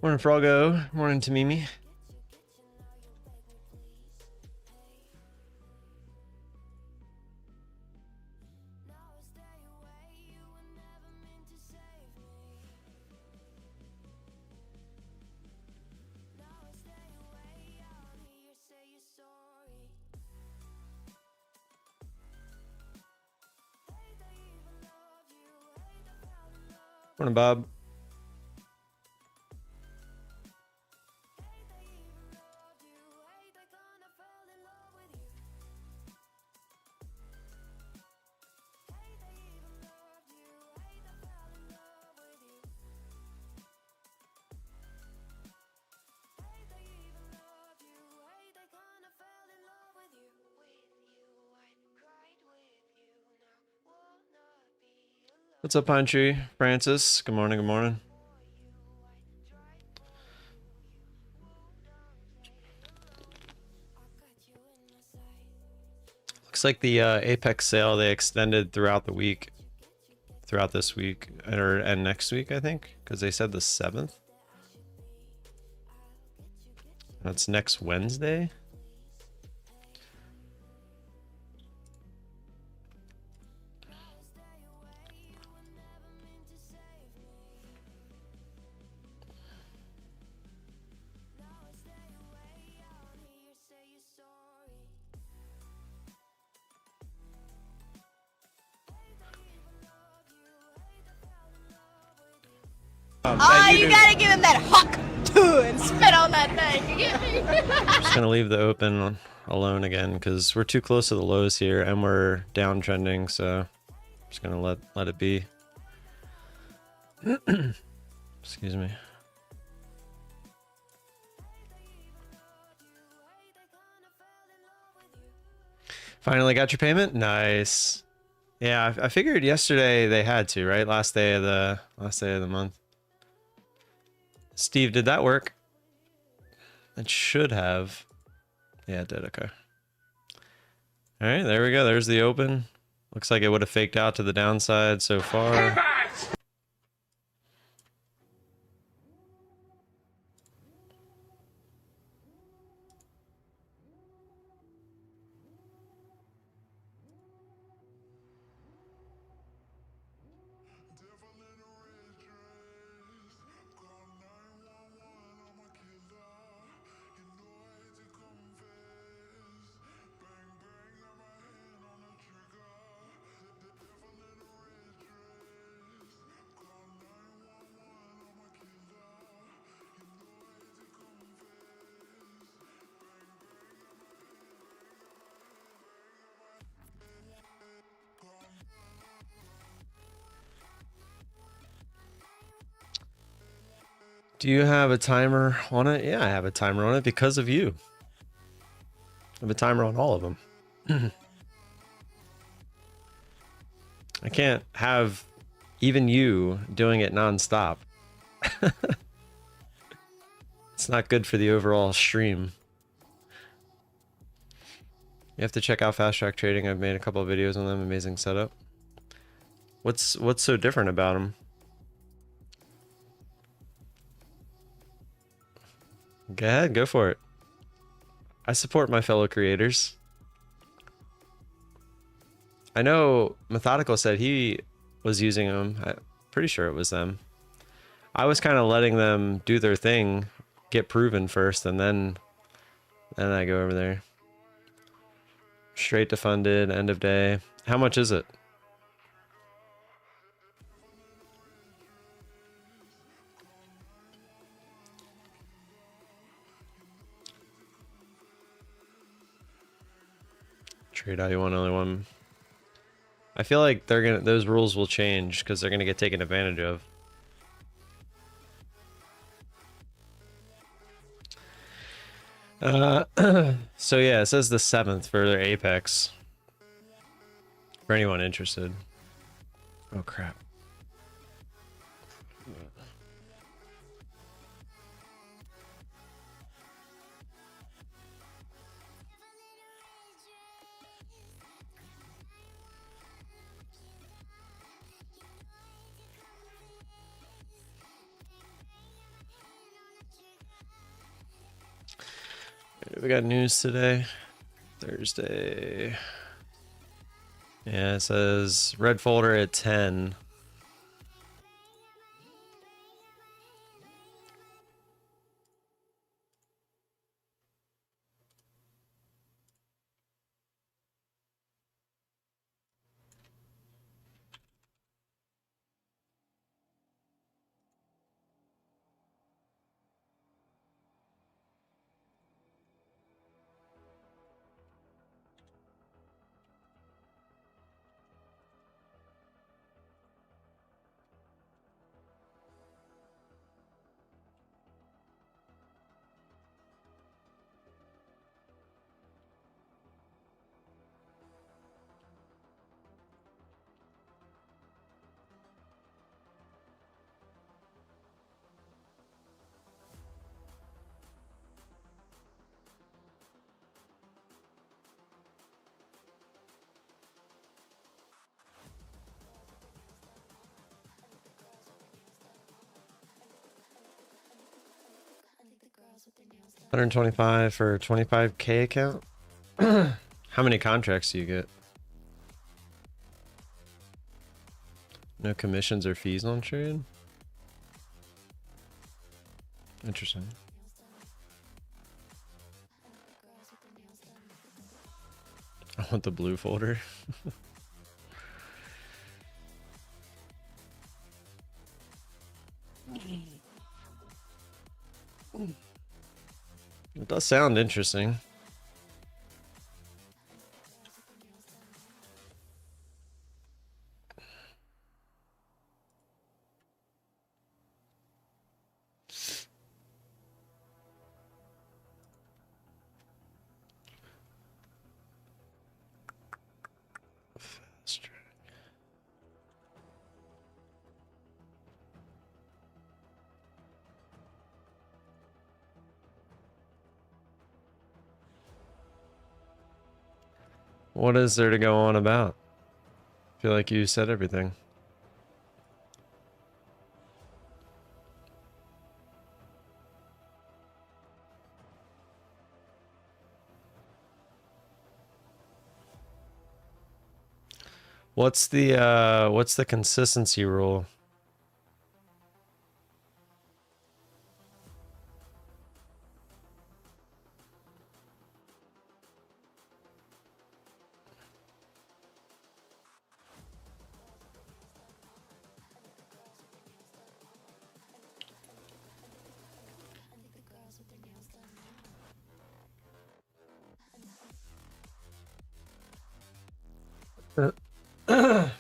Morning, Froggo. Morning, Tamimi. Morning, Bob. What's up, Pine Tree? Francis, good morning, good morning. Looks like the Apex sale they extended throughout the week, throughout this week, and next week, I think, because they said the 7th. That's next Wednesday. Oh, you gotta give him that huck and spit on that thing. You get me? I'm just gonna leave the open alone again because we're too close to the lows here and we're downtrending, so I'm just gonna let it be. Excuse me. Finally got your payment? Nice. Yeah, I figured yesterday they had to, right? Last day of the month. Steve, did that work? It should have. Yeah, it did. Okay. All right, there we go. There's the open. Looks like it would have faked out to the downside so far. Do you have a timer on it? Yeah, I have a timer on it because of you. I have a timer on all of them. I can't have even you doing it nonstop. It's not good for the overall stream. You have to check out Fast Track Trading. I've made a couple of videos on them. Amazing setup. What's so different about them? Go ahead, go for it. I support my fellow creators. I know Methodical said he was using them. I'm pretty sure it was them. I was kind of letting them do their thing, get proven first, and then I go over there. Straight to funded, end of day. How much is it? Trade how you want, only one. I feel like those rules will change because they're gonna get taken advantage of. So yeah, it says the 7th for their Apex. For anyone interested. Oh crap. We got news today, Thursday. Yeah, it says red folder at 10. $125 for 25K account. How many contracts do you get? No commissions or fees on trade? Interesting. I want the blue folder. It does sound interesting. Fast track. What is there to go on about? I feel like you said everything. What's the consistency rule?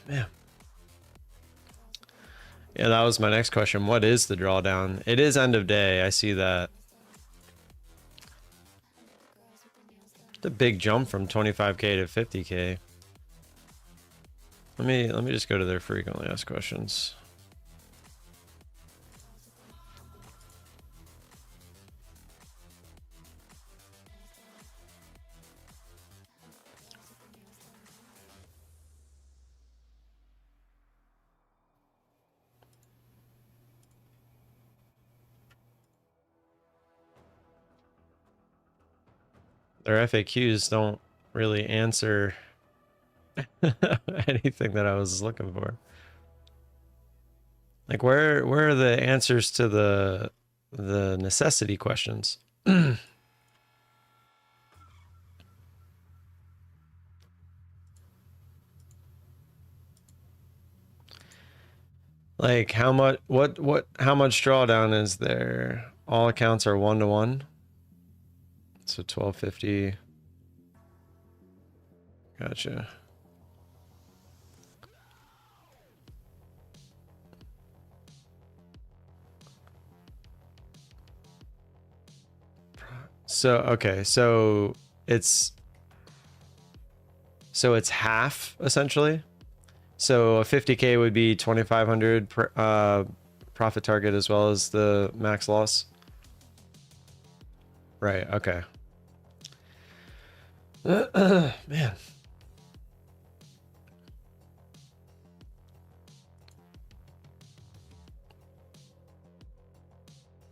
Man. Yeah, that was my next question. What is the drawdown? It is end of day. I see that. The big jump from 25K to 50K. Let me just go to their frequently asked questions. Their FAQs don't really answer anything that I was looking for. Like where are the answers to the necessity questions? Like how much how much drawdown is there? All accounts are 1-to-1. So 1250. Gotcha. So okay, so it's half essentially. So a 50K would be 2,500 profit target as well as the max loss. Right. Okay. Man.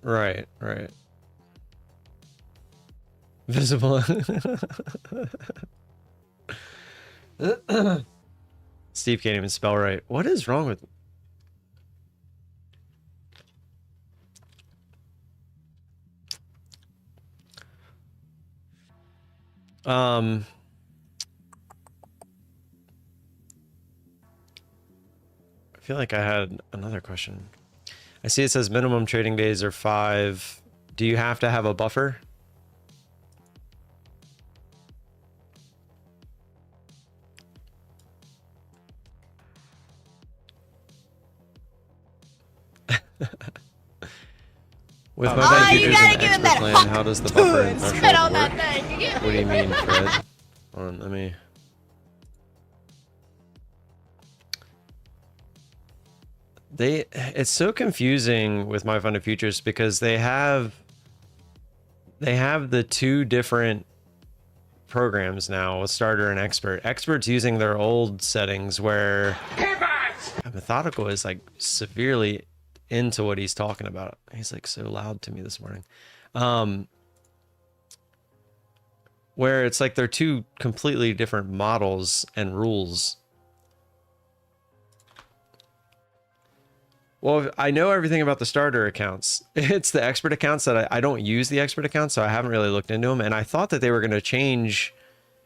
Right. Right. Visible. Steve can't even spell right. What is wrong with... I feel like I had another question. I see it says minimum trading days are 5. Do you have to have a buffer? With my Oh, bank you futures gotta and give him expert that plan, hook how does the too buffer and and spit threshold on that work? thing. You get What do me? you mean, Fred? Hold on, let me... It's so confusing with my funded futures because they have the two different programs now with starter and expert. Expert's using their old settings where methodical is like severely into what he's talking about. He's like so loud to me this morning. Where it's like they're two completely different models and rules. Well, I know everything about the starter accounts. It's the expert accounts that I don't use the expert accounts, so I haven't really looked into them. And I thought that they were going to change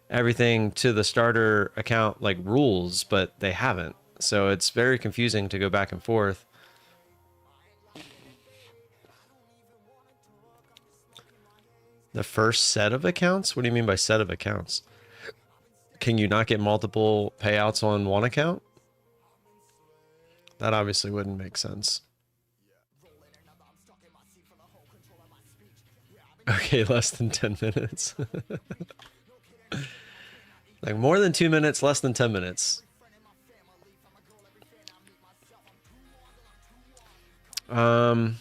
everything to the starter account like rules, but they haven't. So it's very confusing to go back and forth. The first set of accounts? What do you mean by set of accounts? Can you not get multiple payouts on one account? That obviously wouldn't make sense. Okay, less than 10 minutes. Like more than 2 minutes, less than 10 minutes. I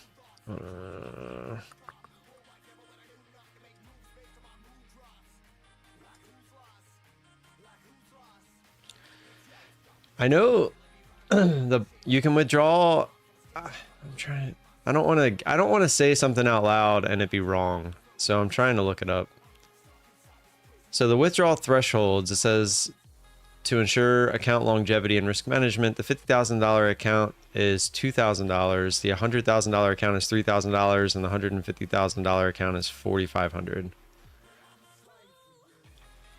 know you can withdraw. I'm trying. I don't want to say something out loud and it be wrong. So I'm trying to look it up. So the withdrawal thresholds, it says to ensure account longevity and risk management, the $50,000 account is $2,000, the $100,000 account is $3,000, and the $150,000 account is $4,500.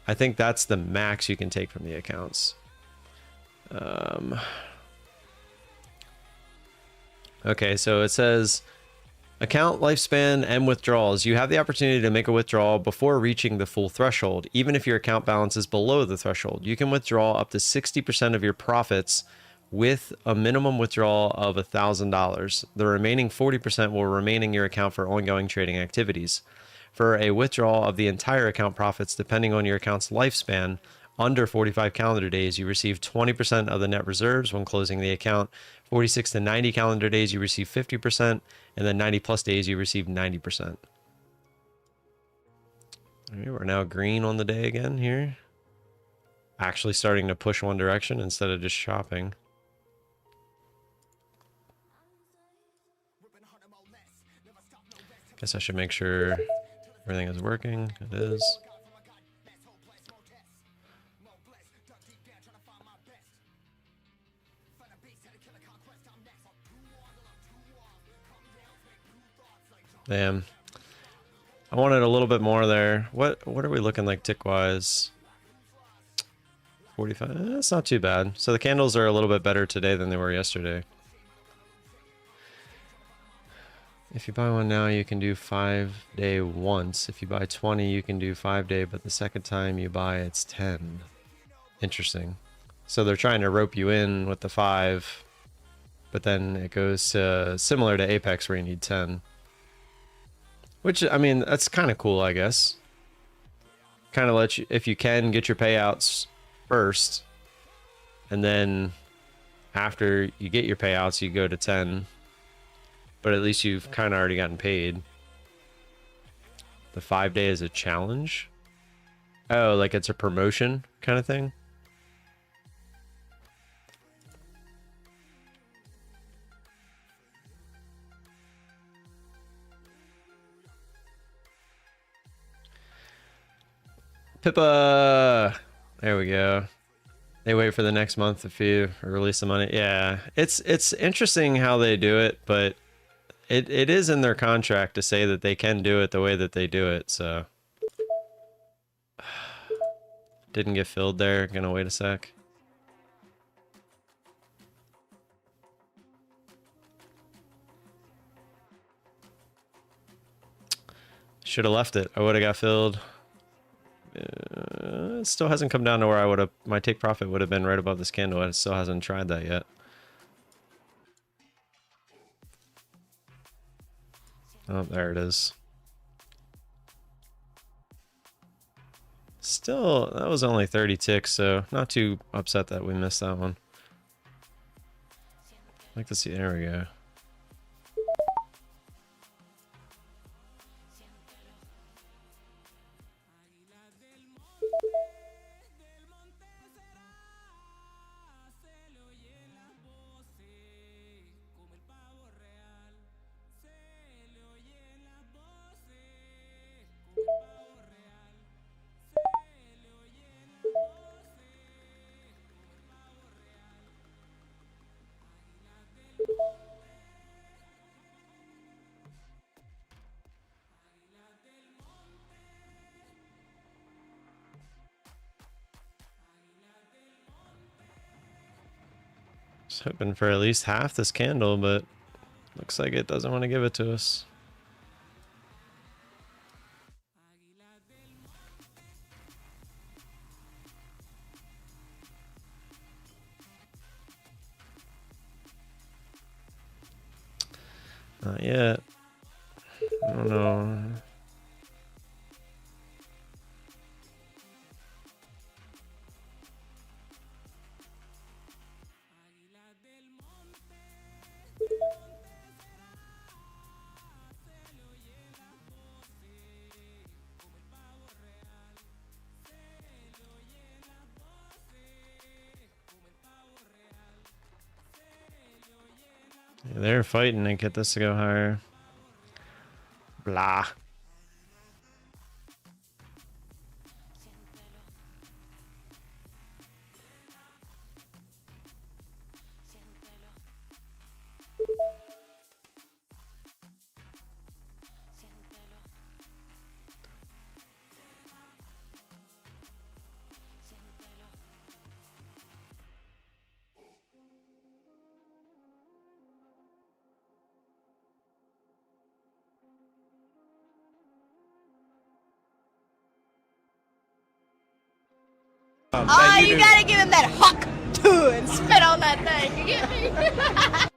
I think that's the max you can take from the accounts. Okay, so it says account lifespan and withdrawals. You have the opportunity to make a withdrawal before reaching the full threshold, even if your account balance is below the threshold. You can withdraw up to 60% of your profits with a minimum withdrawal of $1,000. The remaining 40% will remain in your account for ongoing trading activities. For a withdrawal of the entire account profits, depending on your account's lifespan, under 45 calendar days, you receive 20% of the net reserves when closing the account. 46 to 90 calendar days, you receive 50%, and then 90 plus days, you receive 90%. All right, we're now green on the day again here. Actually starting to push one direction instead of just shopping. Guess I should make sure everything is working. It is. Damn. I wanted a little bit more there. What are we looking like tick wise? 45. That's not too bad. So the candles are a little bit better today than they were yesterday. If you buy one now, you can do 5-day once. If you buy 20, you can do 5-day, but the second time you buy, it's 10. Interesting. So they're trying to rope you in with the 5, but then it goes to similar to Apex where you need 10. Which, I mean, that's kind of cool, I guess. Kind of let you, if you can, get your payouts first. And then after you get your payouts, you go to 10. But at least you've kind of already gotten paid. The 5-day is a challenge? Oh, like it's a promotion kind of thing? Pippa. There we go. They wait for the next month if you release the money. Yeah, it's interesting how they do it, but it is in their contract to say that they can do it the way that they do it. So didn't get filled there. Gonna wait a sec. Should have left it. I would have got filled. It still hasn't come down to where I would have. My take profit would have been right above this candle. It still hasn't tried that yet. Oh, there it is. Still, that was only 30 ticks, so not too upset that we missed that one. I'd like to see. There we go. Just hoping for at least half this candle, but looks like it doesn't want to give it to us. Not yet. I don't know. Yeah, they're fighting to get this to go higher. Blah. Oh, you gotta give him that huck too and spit on that thing. You get me?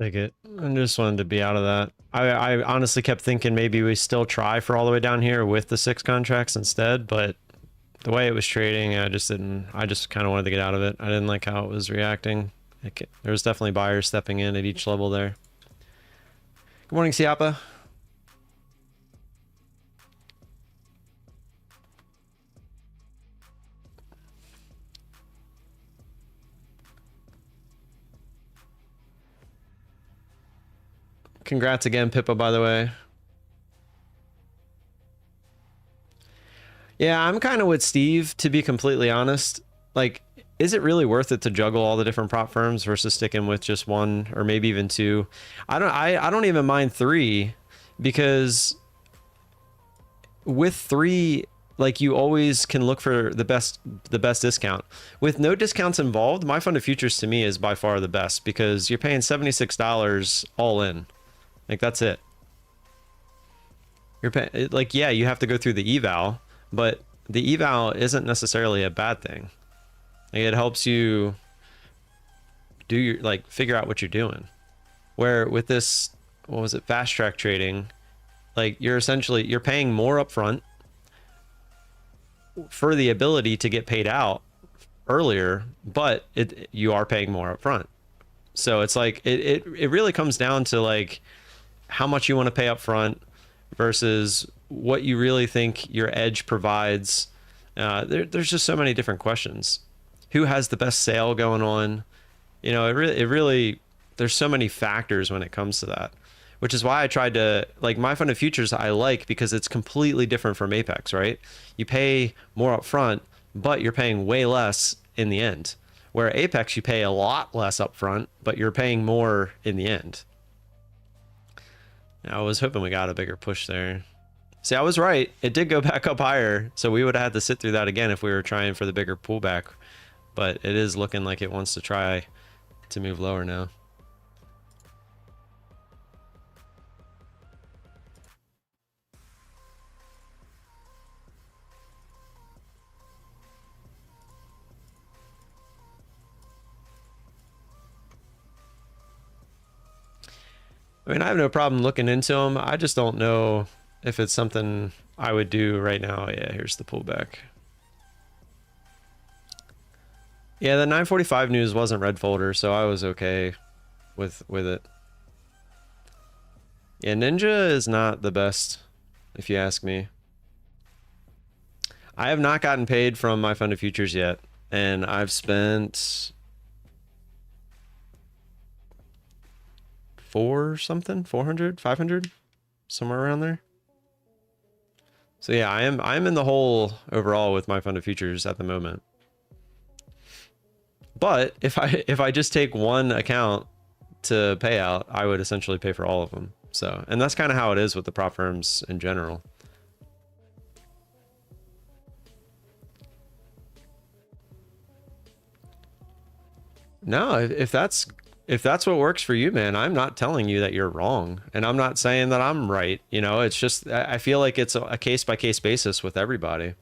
Take it. I just wanted to be out of that. I honestly kept thinking maybe we still try for all the way down here with the 6 contracts instead, but the way it was trading, I just didn't. I just kind of wanted to get out of it. I didn't like how it was reacting. There was definitely buyers stepping in at each level there. Good morning, Siapa. Congrats again, Pippa, by the way. Yeah, I'm kind of with Steve, to be completely honest. Like, is it really worth it to juggle all the different prop firms versus sticking with just one or maybe even two? I don't even mind 3, because with 3, like, you always can look for the best discount. With no discounts involved, my fund of futures to me is by far the best, because you're paying $76 all in. Like, that's it. You're paying, like, yeah, you have to go through the eval, but the eval isn't necessarily a bad thing. Like, it helps you do your, like, figure out what you're doing. Where with this, what was it, fast track trading, like, you're paying more upfront for the ability to get paid out earlier, but you are paying more upfront. So it's like it really comes down to, like, how much you want to pay up front versus what you really think your edge provides. There's just so many different questions. Who has the best sale going on? You know, it really there's so many factors when it comes to that, which is why I tried to, like, my fund of futures I like, because it's completely different from Apex, right? You pay more up front, but you're paying way less in the end. Where Apex, you pay a lot less up front, but you're paying more in the end. I was hoping we got a bigger push there. See, I was right. It did go back up higher, so we would have had to sit through that again if we were trying for the bigger pullback. But it is looking like it wants to try to move lower now. I mean, I have no problem looking into them. I just don't know if it's something I would do right now. Yeah, here's the pullback. Yeah, the 945 news wasn't red folder, so I was okay with it. Yeah, Ninja is not the best, if you ask me. I have not gotten paid from my fund of futures yet, and I've spent 400, 500, somewhere around there. So yeah, I'm in the hole overall with my fund of futures at the moment. But if I just take one account to pay out, I would essentially pay for all of them. So, and that's kind of how it is with the prop firms in general. No, if that's what works for you, man, I'm not telling you that you're wrong, and I'm not saying that I'm right. You know, it's just, I feel like it's a case by case basis with everybody.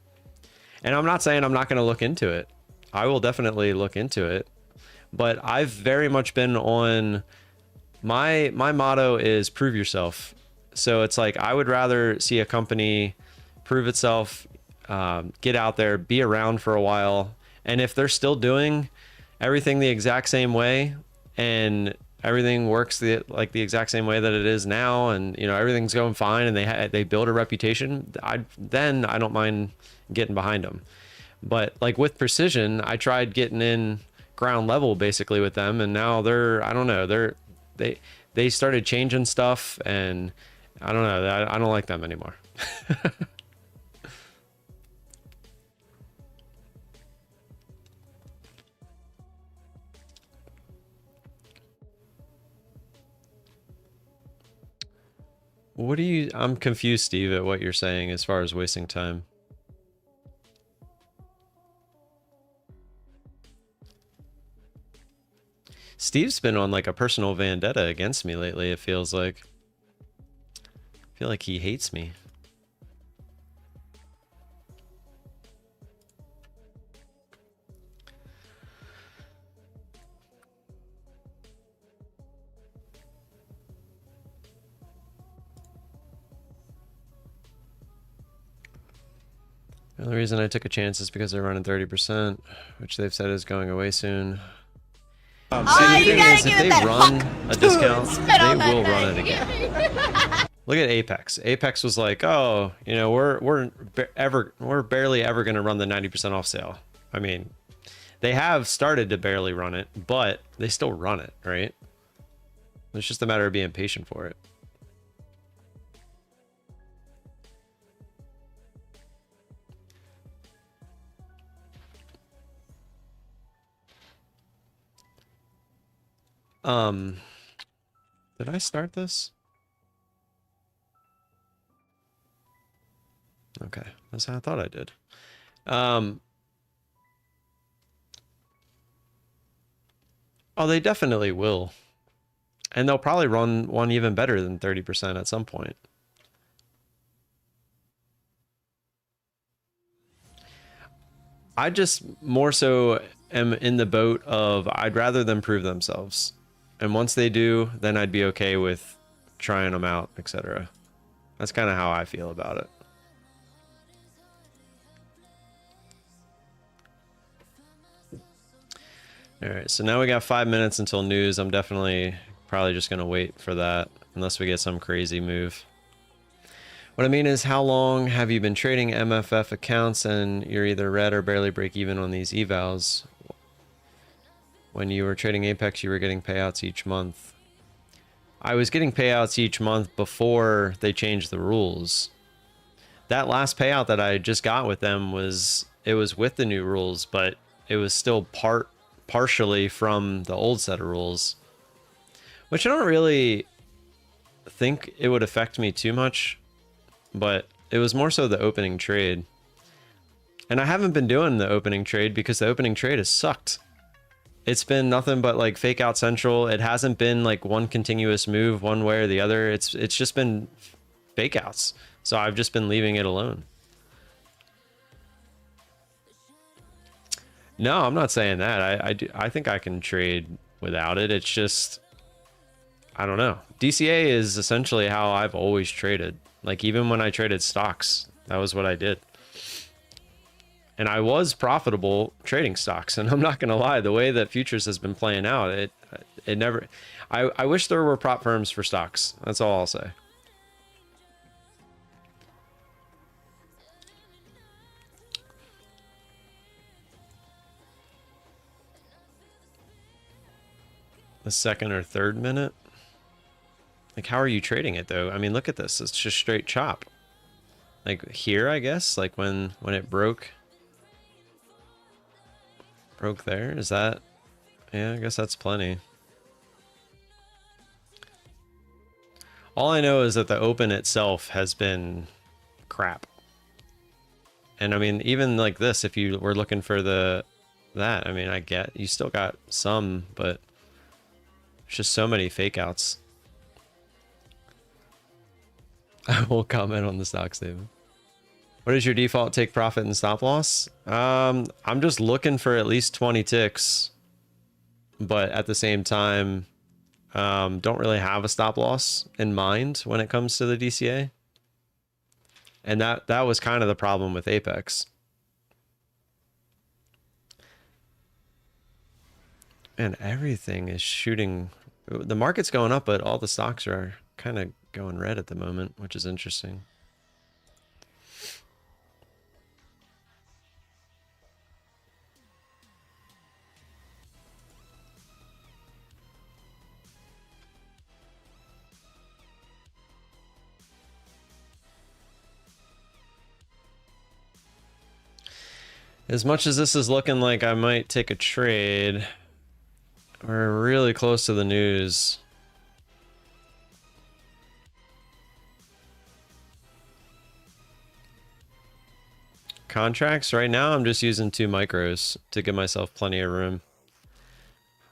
And I'm not saying I'm not going to look into it. I will definitely look into it. But I've very much been on, my motto is prove yourself. So it's like, I would rather see a company prove itself, get out there, be around for a while. And if they're still doing everything the exact same way, and everything works the exact same way that it is now, and, you know, everything's going fine, and they build a reputation, then I don't mind getting behind them. But like with Precision, I tried getting in ground level basically with them, and now I don't know, they started changing stuff, and I don't know, I don't like them anymore. I'm confused, Steve, at what you're saying as far as wasting time. Steve's been on like a personal vendetta against me lately, it feels like. I feel like he hates me. The only reason I took a chance is because they're running 30%, which they've said is going away soon. See, the thing is, if they run a discount, they will run it again. Look at Apex. Apex was like, oh, you know, we're barely ever going to run the 90% off sale. I mean, they have started to barely run it, but they still run it, right? It's just a matter of being patient for it. Did I start this? Okay, that's how I thought I did. Oh, they definitely will. And they'll probably run one even better than 30% at some point. I just more so am in the boat of I'd rather them prove themselves. And once they do, then I'd be okay with trying them out, etc. That's kind of how I feel about it. All right, so now we got 5 minutes until news. I'm definitely probably just going to wait for that unless we get some crazy move. What I mean is, how long have you been trading MFF accounts and you're either red or barely break even on these evals? When you were trading Apex, you were getting payouts each month. I was getting payouts each month before they changed the rules. That last payout that I just got with them was with the new rules, but it was still partially from the old set of rules, which I don't really think it would affect me too much, but it was more so the opening trade. And I haven't been doing the opening trade because the opening trade has sucked. It's been nothing but like fake out central. It hasn't been like one continuous move one way or the other. It's just been fake outs. So I've just been leaving it alone. No, I'm not saying that. I think I can trade without it. It's just, I don't know. DCA is essentially how I've always traded. Like even when I traded stocks, that was what I did. And I was profitable trading stocks. And I'm not going to lie, the way that futures has been playing out, it never, I wish there were prop firms for stocks. That's all I'll say. The second or third minute. Like, how are you trading it though? I mean, look at this. It's just straight chop. Like here, I guess, like when it broke there. Is that? Yeah, I guess that's plenty. All I know is that the open itself has been crap. And I mean, even like this, if you were looking for that, I mean, I get you still got some, but there's just so many fake outs. I will comment on the stock statement. What is your default take profit and stop loss? I'm just looking for at least 20 ticks, but at the same time, don't really have a stop loss in mind when it comes to the DCA. And that was kind of the problem with Apex. And everything is shooting. The market's going up, but all the stocks are kind of going red at the moment, which is interesting. As much as this is looking like I might take a trade, we're really close to the news. Contracts right now, I'm just using 2 micros to give myself plenty of room.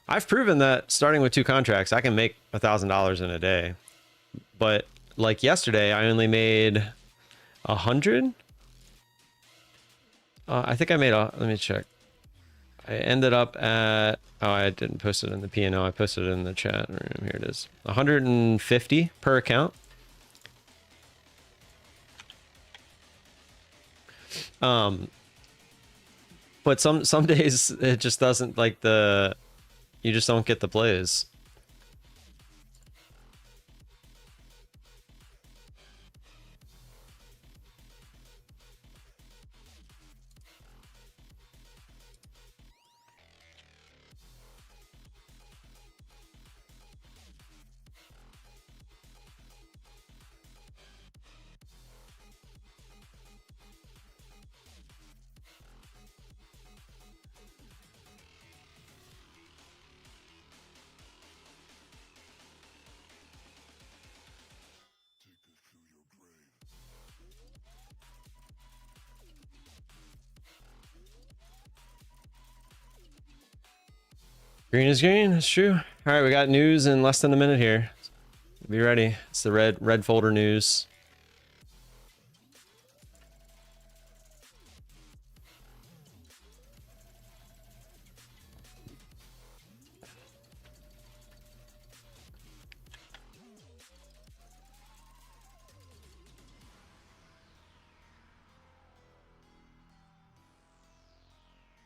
I've proven that starting with 2 contracts, I can make $1,000 in a day. But like yesterday, I only made 100. I think I made let me check. I ended up at, oh, I didn't post it in the P&O. I posted it in the chat room. Here it is. 150 per account. But some days it just doesn't, like, you just don't get the plays. Green is green, it's true. All right, we got news in less than a minute here. Be ready. It's the red folder news.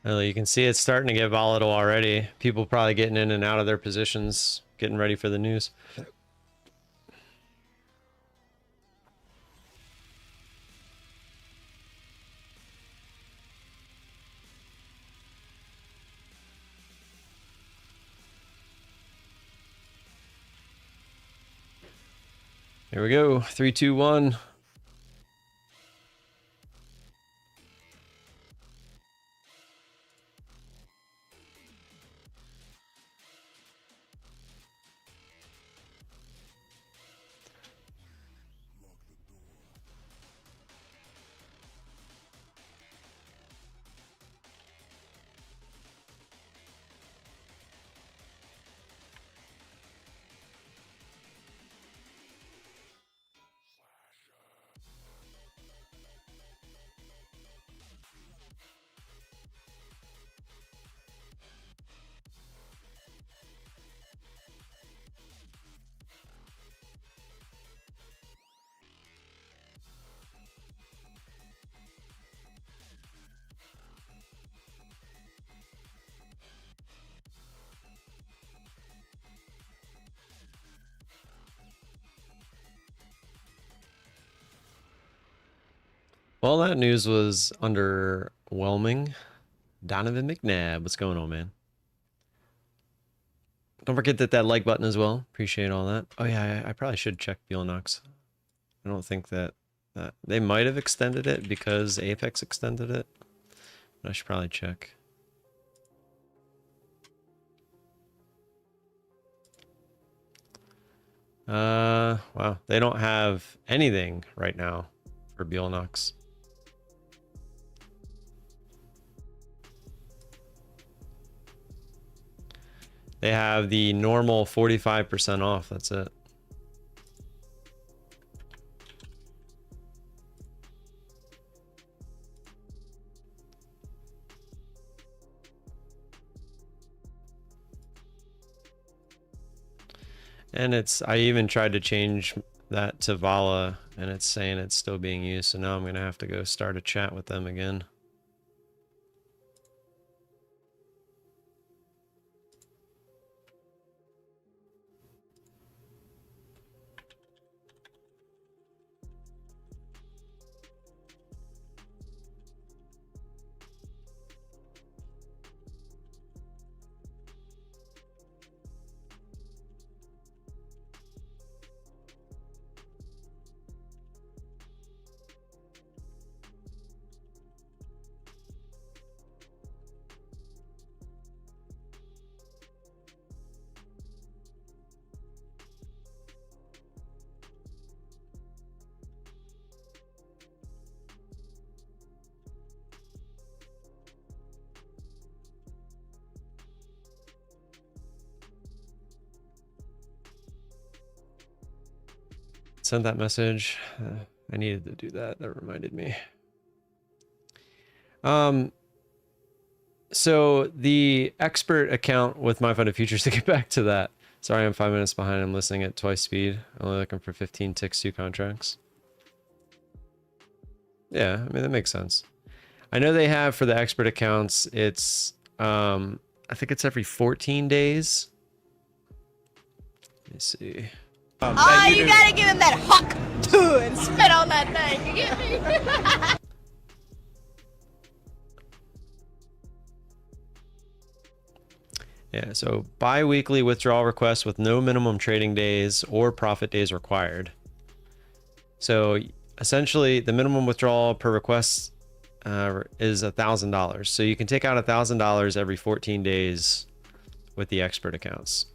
Well, you can see it's starting to get volatile already. People probably getting in and out of their positions, getting ready for the news. Here we go. 3, 2, 1. Well, that news was underwhelming. Donovan McNabb, what's going on, man? Don't forget that like button as well. Appreciate all that. Oh yeah, I probably should check Bulenox. I don't think that they might have extended it because Apex extended it. But I should probably check. Wow, they don't have anything right now for Bulenox. They have the normal 45% off. That's it. And I even tried to change that to VOLA and it's saying it's still being used. So now I'm going to have to go start a chat with them again. Sent that message. I needed to do that. That reminded me. So the expert account with My Funded Futures, to get back to that. Sorry, I'm 5 minutes behind. I'm listening at twice speed. Only looking for 15 ticks, 2 contracts. Yeah, I mean, that makes sense. I know they have for the expert accounts, it's, I think it's every 14 days. Let me see. Oh, you gotta give him that huck too and spit on that thing. You get me? Yeah, so bi-weekly withdrawal requests with no minimum trading days or profit days required. So essentially, the minimum withdrawal per request is $1,000. So you can take out $1,000 every 14 days with the expert accounts.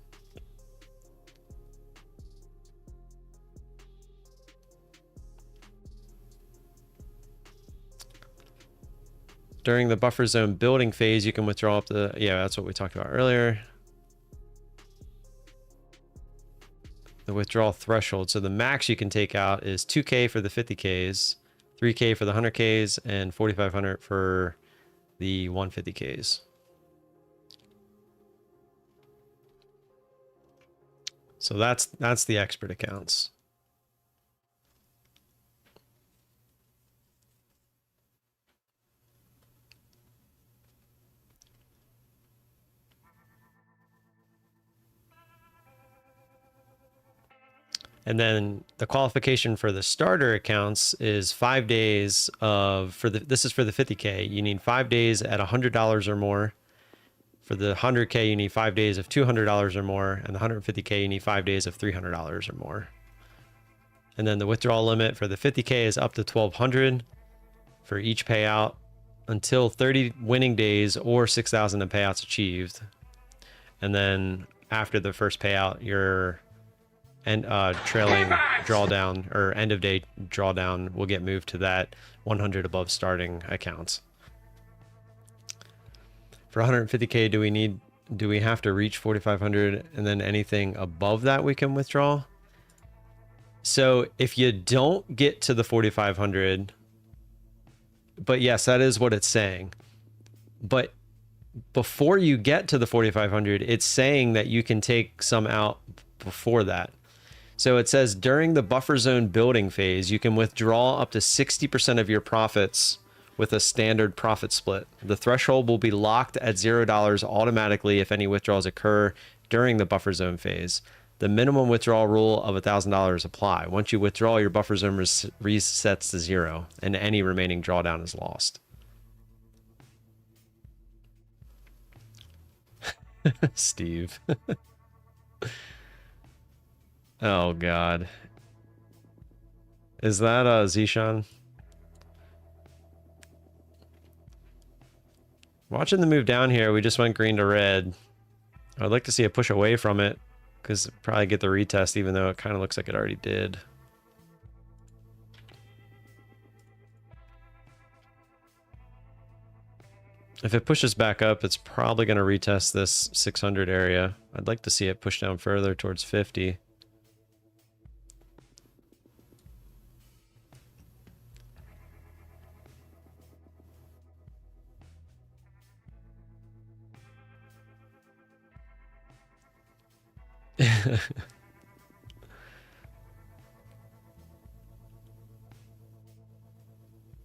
During the buffer zone building phase, you can withdraw up to, yeah, that's what we talked about earlier. The withdrawal threshold. So the max you can take out is 2K for the 50Ks, 3K for the 100Ks, and 4,500 for the 150Ks. So that's the expert accounts. And then the qualification for the starter accounts is 5 days of, this is for the 50K, you need 5 days at $100 or more. For the 100K, you need 5 days of $200 or more. And the 150K, you need 5 days of $300 or more. And then the withdrawal limit for the 50K is up to 1,200 for each payout until 30 winning days or 6,000 in payouts achieved. And then after the first payout, your trailing drawdown or end of day drawdown will get moved to that 100 above starting accounts. For 150K, do we have to reach 4,500 and then anything above that we can withdraw? So if you don't get to the 4,500, but yes, that is what it's saying. But before you get to the 4,500, it's saying that you can take some out before that. So it says during the buffer zone building phase, you can withdraw up to 60% of your profits with a standard profit split. The threshold will be locked at $0 automatically if any withdrawals occur during the buffer zone phase. The minimum withdrawal rule of $1,000 apply. Once you withdraw, your buffer zone resets to 0 and any remaining drawdown is lost. Steve. Oh God. Is that Zishan? Watching the move down here, we just went green to red. I'd like to see a push away from it because probably get the retest, even though it kind of looks like it already did. If it pushes back up, it's probably going to retest this 600 area. I'd like to see it push down further towards 50.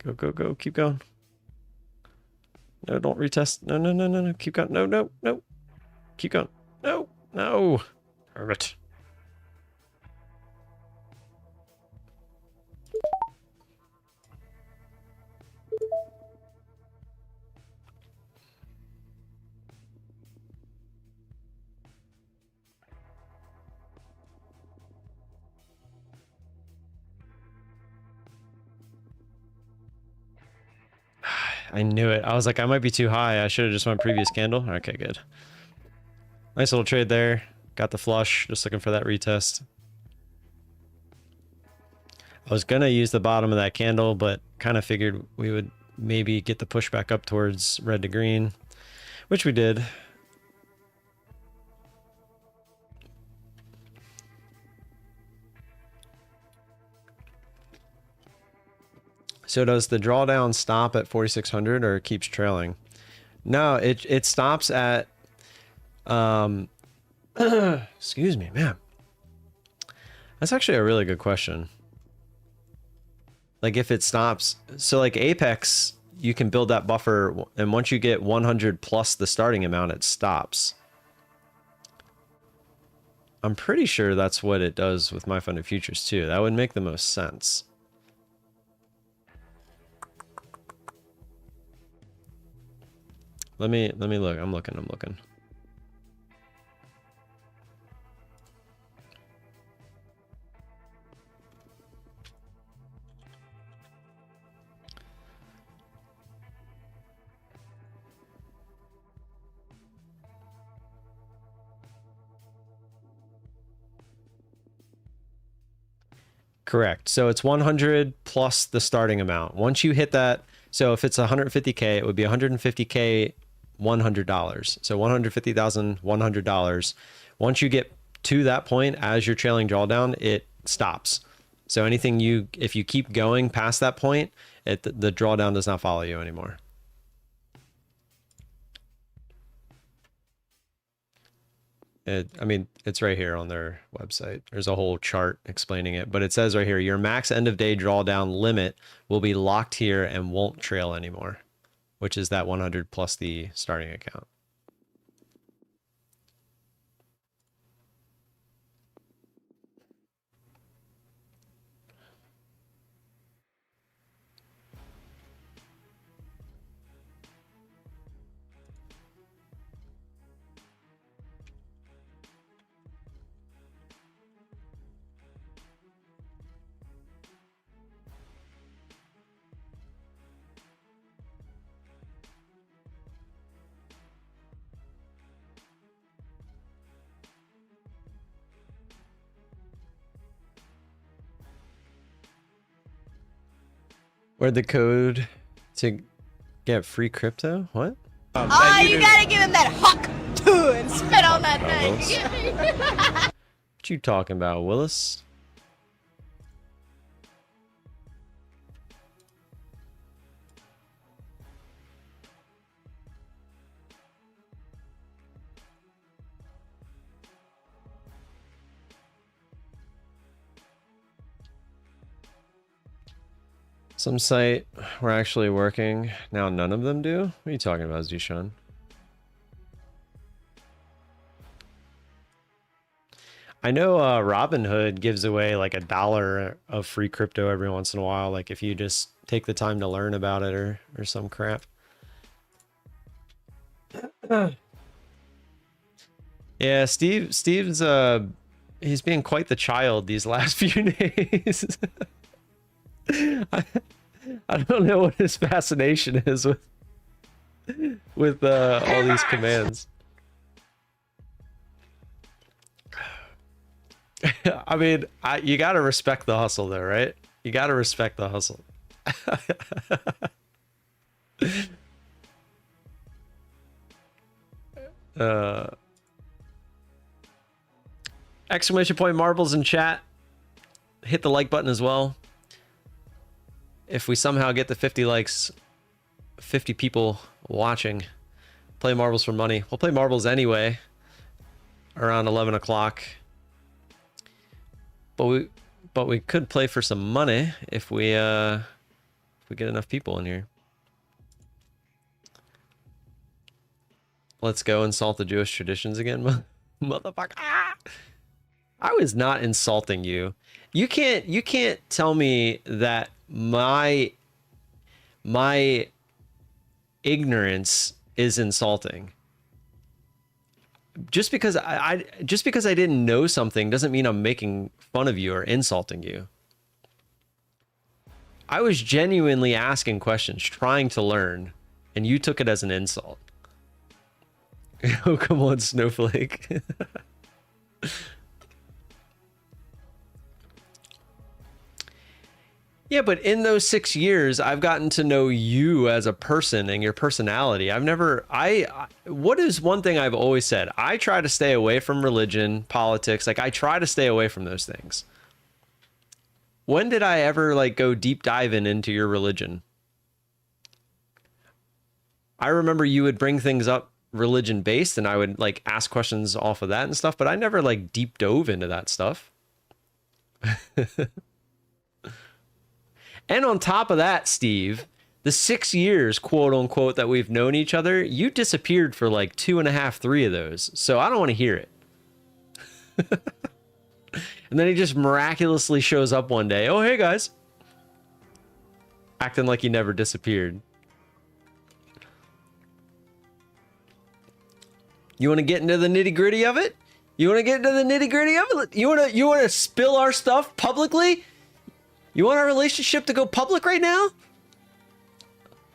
Go, go, go. Keep going. No, don't retest. No, no, no, no, no. Keep going. No, no, no. Keep going. No, no. Herbert. I knew it. I was like, I might be too high. I should have just went previous candle. Okay, good. Nice little trade there. Got the flush. Just looking for that retest. I was going to use the bottom of that candle, but kind of figured we would maybe get the push back up towards red to green, which we did. So does the drawdown stop at 4,600 or it keeps trailing? No, it stops at, excuse me, man. That's actually a really good question. Like if it stops, so like Apex you can build that buffer, and once you get 100 plus the starting amount, it stops. I'm pretty sure that's what it does with my funded futures too. That would make the most sense. Let me look. I'm looking. Correct. So it's 100 plus the starting amount. Once you hit that, so if it's 150K, it would be 150K, $100. So 150,000, $100. Once you get to that point as your trailing drawdown, it stops. So anything if you keep going past that point, the drawdown does not follow you anymore. I mean, it's right here on their website. There's a whole chart explaining it, but it says right here, your max end of day drawdown limit will be locked here and won't trail anymore, which is that 100 plus the starting account. Where'd the code to get free crypto? What? Oh, you gotta give him that huck too and spit on that thing. You get me? What you talking about, Willis? Some site we're actually working. Now none of them do? What are you talking about, Zishan? I know Robinhood gives away like $1 of free crypto every once in a while, like if you just take the time to learn about it or some crap. Yeah, Steve's he's being quite the child these last few days. I don't know what his fascination is with all these commands. I mean, you got to respect the hustle though, right? You got to respect the hustle. Exclamation point marbles in chat. Hit the like button as well. If we somehow get the 50 likes, 50 people watching, play marbles for money. We'll play marbles anyway around 11 o'clock. But we could play for some money if we get enough people in here. Let's go insult the Jewish traditions again, motherfucker. Ah! I was not insulting you. You can't tell me that my ignorance is insulting. Just because I didn't know something doesn't mean I'm making fun of you or insulting you. I was genuinely asking questions, trying to learn, and you took it as an insult. Oh, come on, Snowflake. Yeah, but in those 6 years, I've gotten to know you as a person and your personality. What is one thing I've always said? I try to stay away from religion, politics. Like, I try to stay away from those things. When did I ever, like, go deep diving into your religion? I remember you would bring things up religion based and I would, like, ask questions off of that and stuff, but I never, like, deep dove into that stuff. And on top of that, Steve, The 6 years, quote unquote, that we've known each other, you disappeared for like 2.5, 3 of those. So I don't want to hear it. And then he just miraculously shows up one day. Oh, hey guys. Acting like he never disappeared. You want to get into the nitty gritty of it? You want to get into the nitty gritty of it? You want to spill our stuff publicly? You want our relationship to go public right now?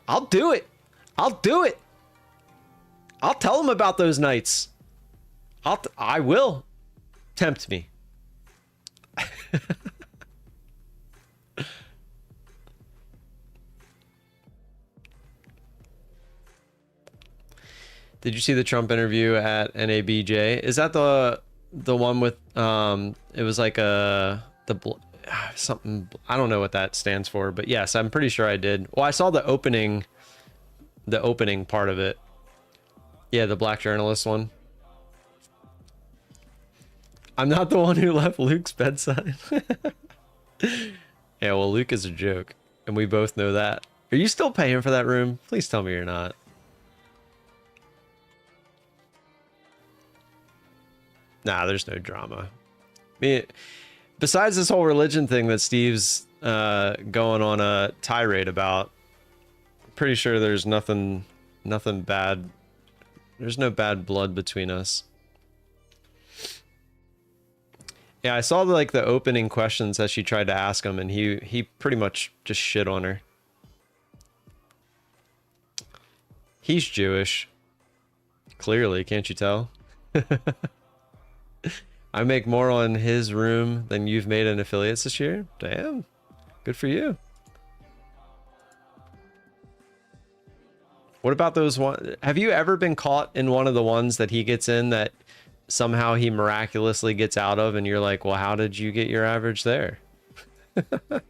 I'll do it. I'll do it. I'll tell him about those nights. I will. Tempt me. Did you see the Trump interview at NABJ? Is that the one with it was like something, I don't know what that stands for, but yes, I'm pretty sure I did. Well, I saw the opening part of it. Yeah, the black journalist one. I'm not the one who left Luke's bedside. Yeah, well, Luke is a joke, and we both know that. Are you still paying for that room? Please tell me you're not. Nah, there's no drama. I mean, besides this whole religion thing that Steve's going on a tirade about, I'm pretty sure there's nothing bad. There's no bad blood between us. Yeah, I saw the opening questions that she tried to ask him, and he pretty much just shit on her. He's Jewish. Clearly, can't you tell? I make more on his room than you've made in affiliates this year. Damn. Good for you. What about those one? Have you ever been caught in one of the ones that he gets in that somehow he miraculously gets out of, and you're like, well, how did you get your average there? All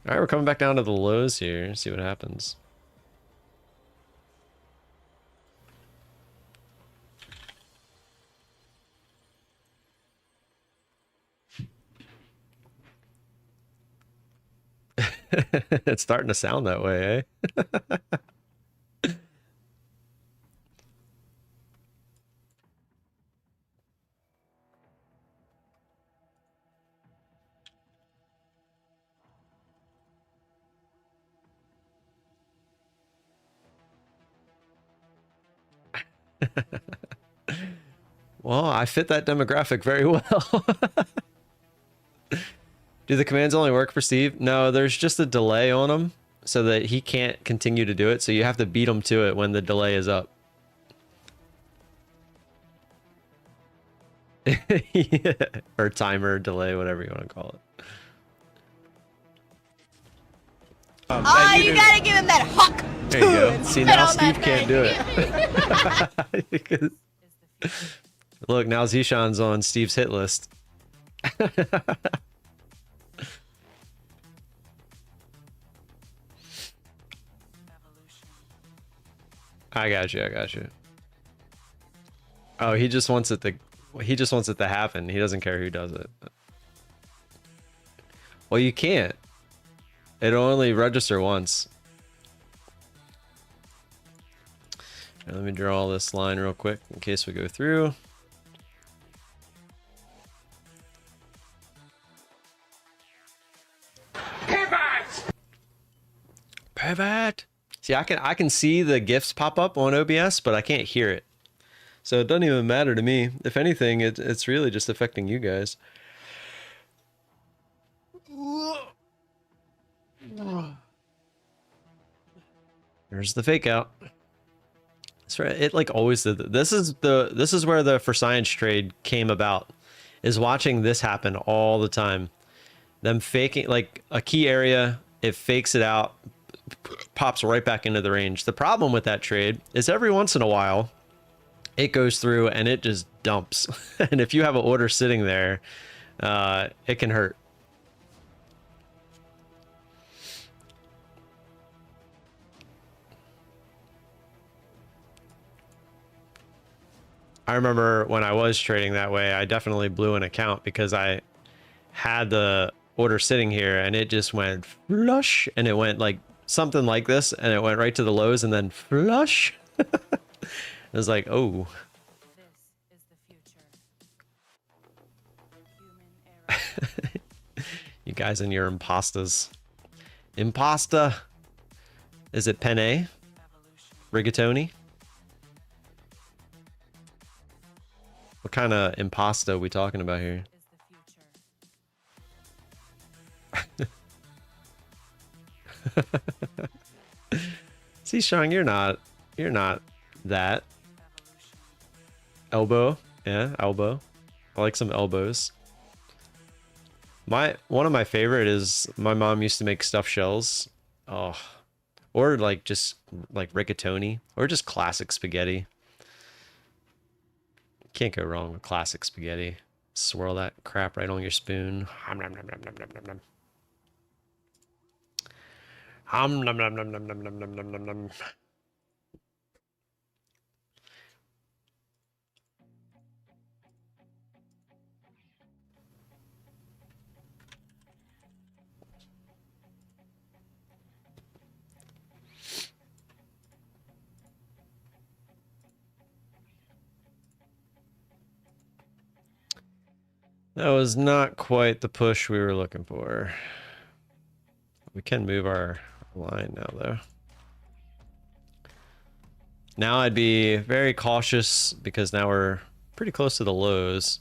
right, we're coming back down to the lows here. See what happens. It's starting to sound that way, eh? Well, I fit that demographic very well. Do the commands only work for Steve? No, there's just a delay on them so that he can't continue to do it. So you have to beat him to it when the delay is up. Yeah. Or timer, delay, whatever you want to call it. Oh, you gotta give him that huck. There you go. See, now Steve can't do it. Because, look, now Zishan's on Steve's hit list. I got you. Oh, he just wants it to happen. He doesn't care who does it. Well, you can't. It'll only register once. Right, let me draw this line real quick in case we go through. Pivot. See, I can see the GIFs pop up on OBS, but I can't hear it. So it doesn't even matter to me. If anything, it's really just affecting you guys. There's the fake out. That's right. It like always did. This is where the for science trade came about. Is watching this happen all the time. Them faking like a key area, it fakes it out, pops right back into the range. The problem with that trade is every once in a while it goes through and it just dumps. And if you have an order sitting there, it can hurt. I remember when I was trading that way, I definitely blew an account because I had the order sitting here, and it just went flush, and it went like something like this, and it went right to the lows and then flush. It was like, oh. This is the future. Human era. You guys and your impastas. Impasta. Is it penne? Evolution. Rigatoni? What kind of impasta are we talking about here? Is the future. See, Shang, you're not that. Elbow. Yeah, elbow. I like some elbows. One of my favorite is my mom used to make stuffed shells. Oh. Or like just like rigatoni or just classic spaghetti. Can't go wrong with classic spaghetti. Swirl that crap right on your spoon. Hum nom nom nom nom nom nom nom. Hum nom nom nom nom nom nom nom nom nom nom. That was not quite the push we were looking for. We can move our line now, though. Now I'd be very cautious because now we're pretty close to the lows.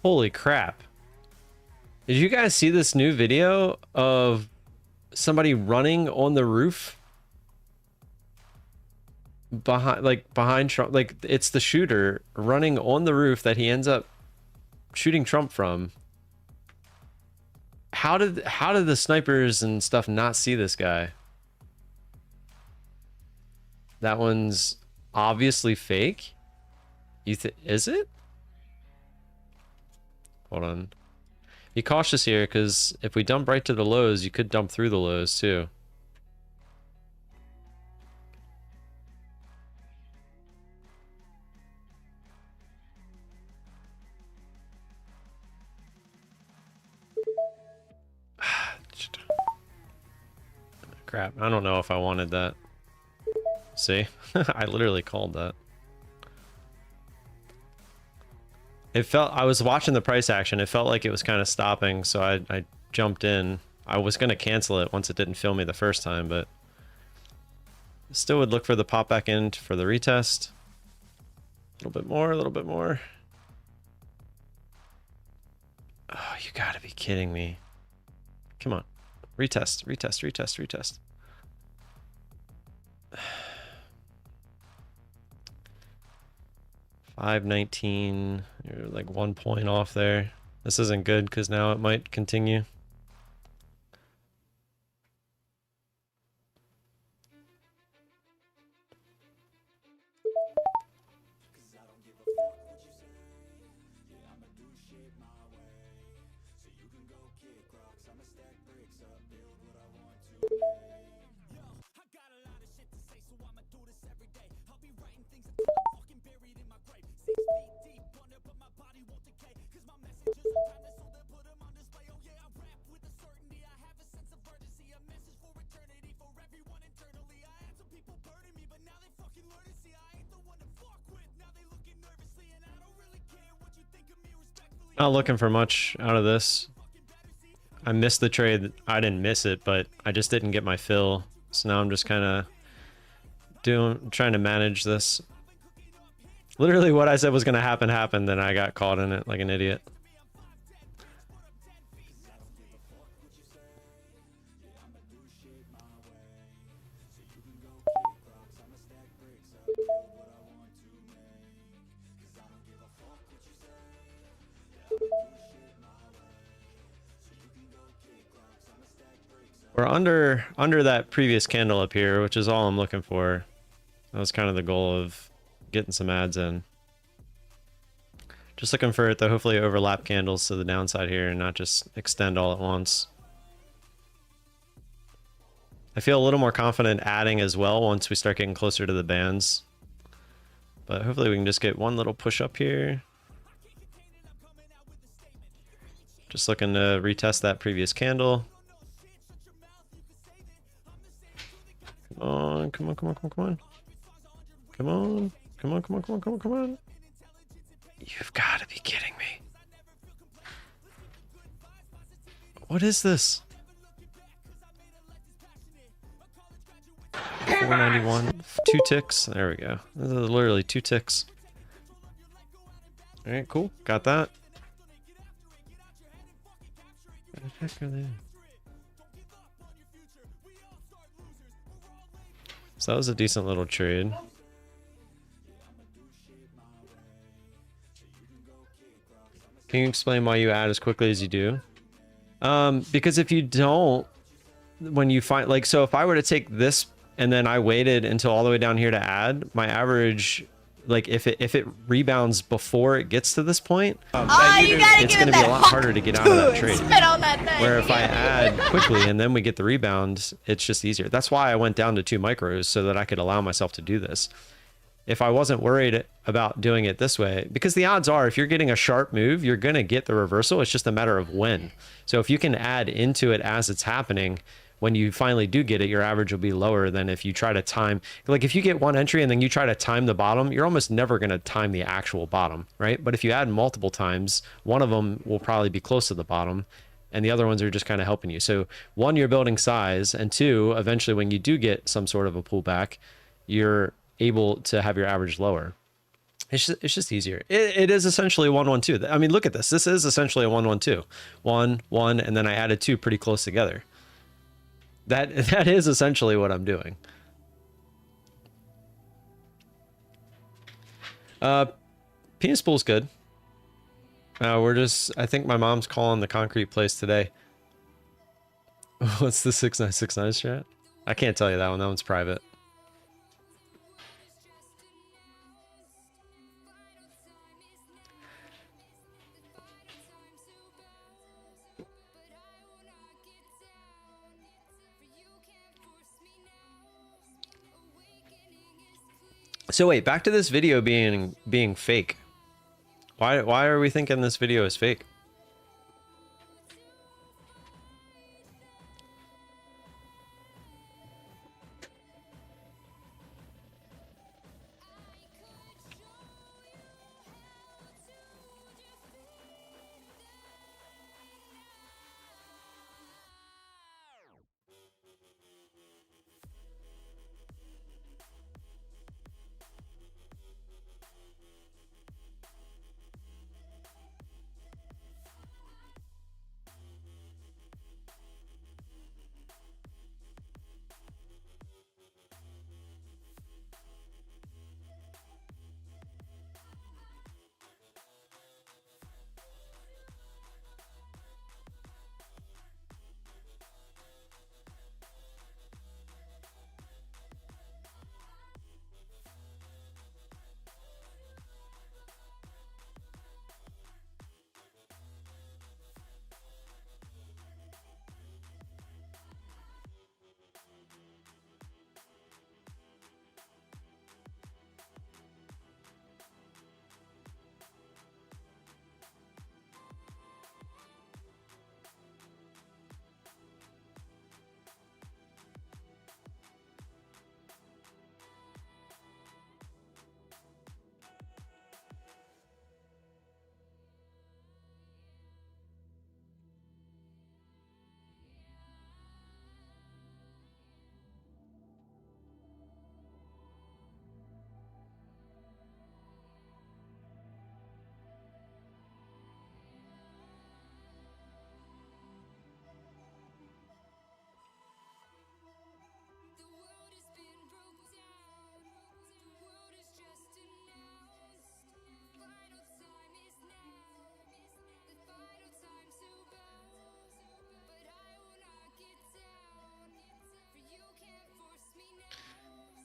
Holy crap. Did you guys see this new video of somebody running on the roof? Behind Trump, like it's the shooter running on the roof that he ends up shooting Trump from. How did the snipers and stuff not see this guy? That one's obviously fake. Is it? Hold on. Be cautious here, because if we dump right to the lows, you could dump through the lows too. Crap, I don't know if I wanted that. See? I literally called that. It felt, I was watching the price action, it felt like it was kind of stopping, so I jumped in. I was going to cancel it once it didn't fill me the first time, but still would look for the pop back in for the retest. A little bit more, a little bit more. Oh, you gotta be kidding me. Come on. Retest, retest, retest, retest. 519, you're like 1 point off there. This isn't good because now it might continue. Not looking for much out of this. I missed the trade. I didn't miss it, but I just didn't get my fill. So now I'm just kind of trying to manage this. Literally what I said was going to happen happened, then I got caught in it like an idiot. We're under that previous candle up here, which is all I'm looking for. That was kind of the goal of getting some ads in. Just looking for it to hopefully overlap candles to the downside here and not just extend all at once. I feel a little more confident adding as well once we start getting closer to the bands. But hopefully we can just get one little push up here. Just looking to retest that previous candle. Come on, come on, come on, come on, come on. Come on, come on, come on, come on, come on, come on. You've got to be kidding me. What is this? 491, 2 ticks. There we go. This is literally 2 ticks. All right, cool. Got that. Where the heck are they? So that was a decent little trade. Can you explain why you add as quickly as you do? Because if you don't, when you find, like, so if I were to take this and then I waited until all the way down here to add, my average, like if it rebounds before it gets to this point, it's going to be a lot harder to get out of that trade. Spit on that thing. Where if I add quickly and then we get the rebound, it's just easier. That's why I went down to 2 micros so that I could allow myself to do this. If I wasn't worried about doing it this way, because the odds are if you're getting a sharp move, you're going to get the reversal. It's just a matter of when. So if you can add into it as it's happening, when you finally do get it, your average will be lower than if you try to time. Like if you get one entry and then you try to time the bottom, you're almost never going to time the actual bottom, right? But if you add multiple times, one of them will probably be close to the bottom and the other ones are just kind of helping you. So 1, you're building size, and 2, eventually when you do get some sort of a pullback, you're able to have your average lower. It's just easier. It is essentially 1-1-2. I mean, look at this. This is essentially a 1-1-2. 1, 1, and then I added 2 pretty close together. That is essentially what I'm doing. Penis pool's good. I think my mom's calling the concrete place today. What's the 6969 strat? I can't tell you that one. That one's private. So wait, back to this video being fake. Why are we thinking this video is fake?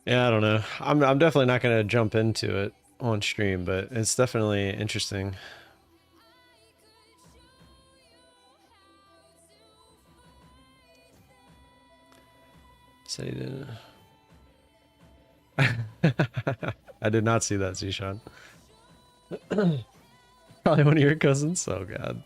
Yeah, I don't know. I'm definitely not gonna jump into it on stream, but it's definitely interesting. Say didn't. I did not see that, Zishan. Probably one of your cousins. Oh god.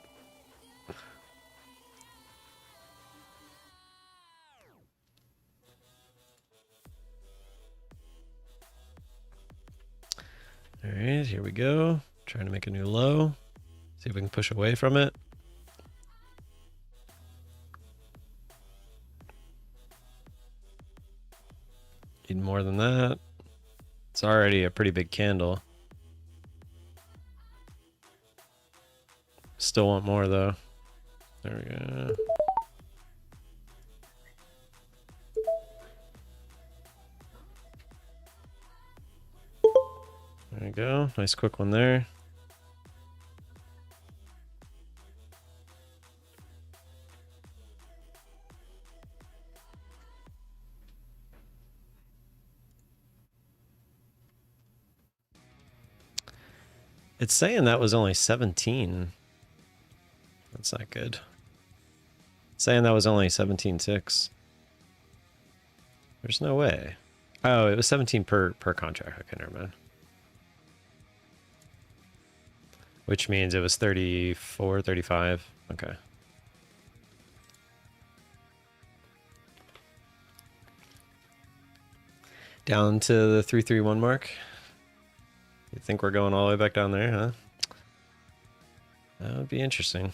All right, here we go. Trying to make a new low. See if we can push away from it. Need more than that. It's already a pretty big candle. Still want more though. There we go. There we go. Nice quick one there. It's saying that was only 17. That's not good. It's saying that was only 17.6. There's no way. Oh, it was 17 per contract. Okay, never mind. Which means it was 34, 35. Okay. Down to the 331 mark. You think we're going all the way back down there, huh? That would be interesting.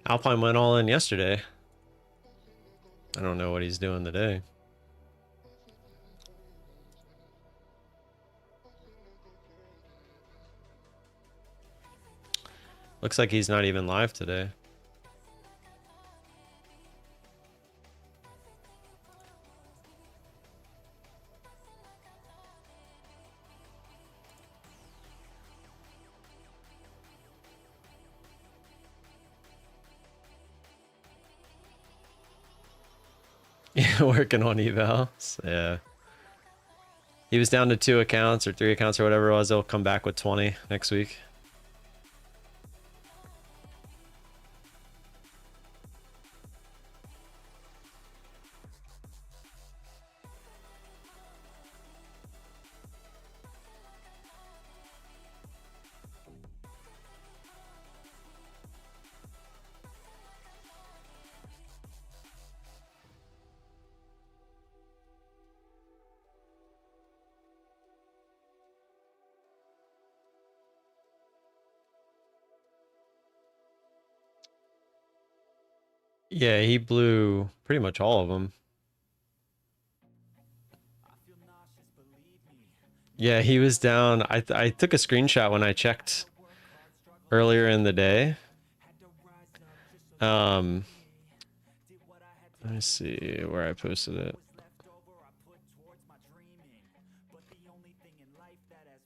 Alpine went all in yesterday. I don't know what he's doing today. Looks like he's not even live today. Yeah, working on evals. Yeah. He was down to 2 accounts or 3 accounts or whatever it was. They'll come back with 20 next week. Yeah, he blew pretty much all of them. Yeah, he was down. I took a screenshot when I checked earlier in the day. Let me see where I posted it.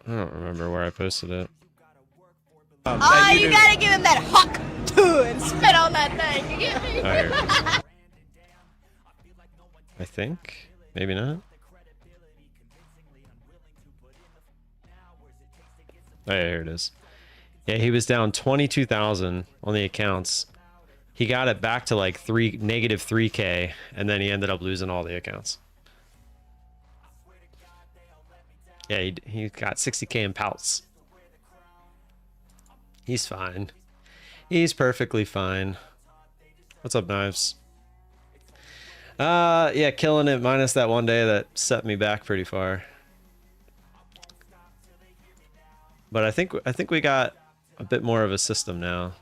I don't remember where I posted it. Oh, you gotta give him that huck too and spit on that thing. You get me? Oh, here it is. I think. Maybe not. Oh, yeah, here it is. Yeah, he was down 22,000 on the accounts. He got it back to like negative 3K, and then he ended up losing all the accounts. Yeah, he got 60K in pouts. He's fine. He's perfectly fine. What's up, Knives? Yeah, killing it minus that one day that set me back pretty far. But I think we got a bit more of a system now.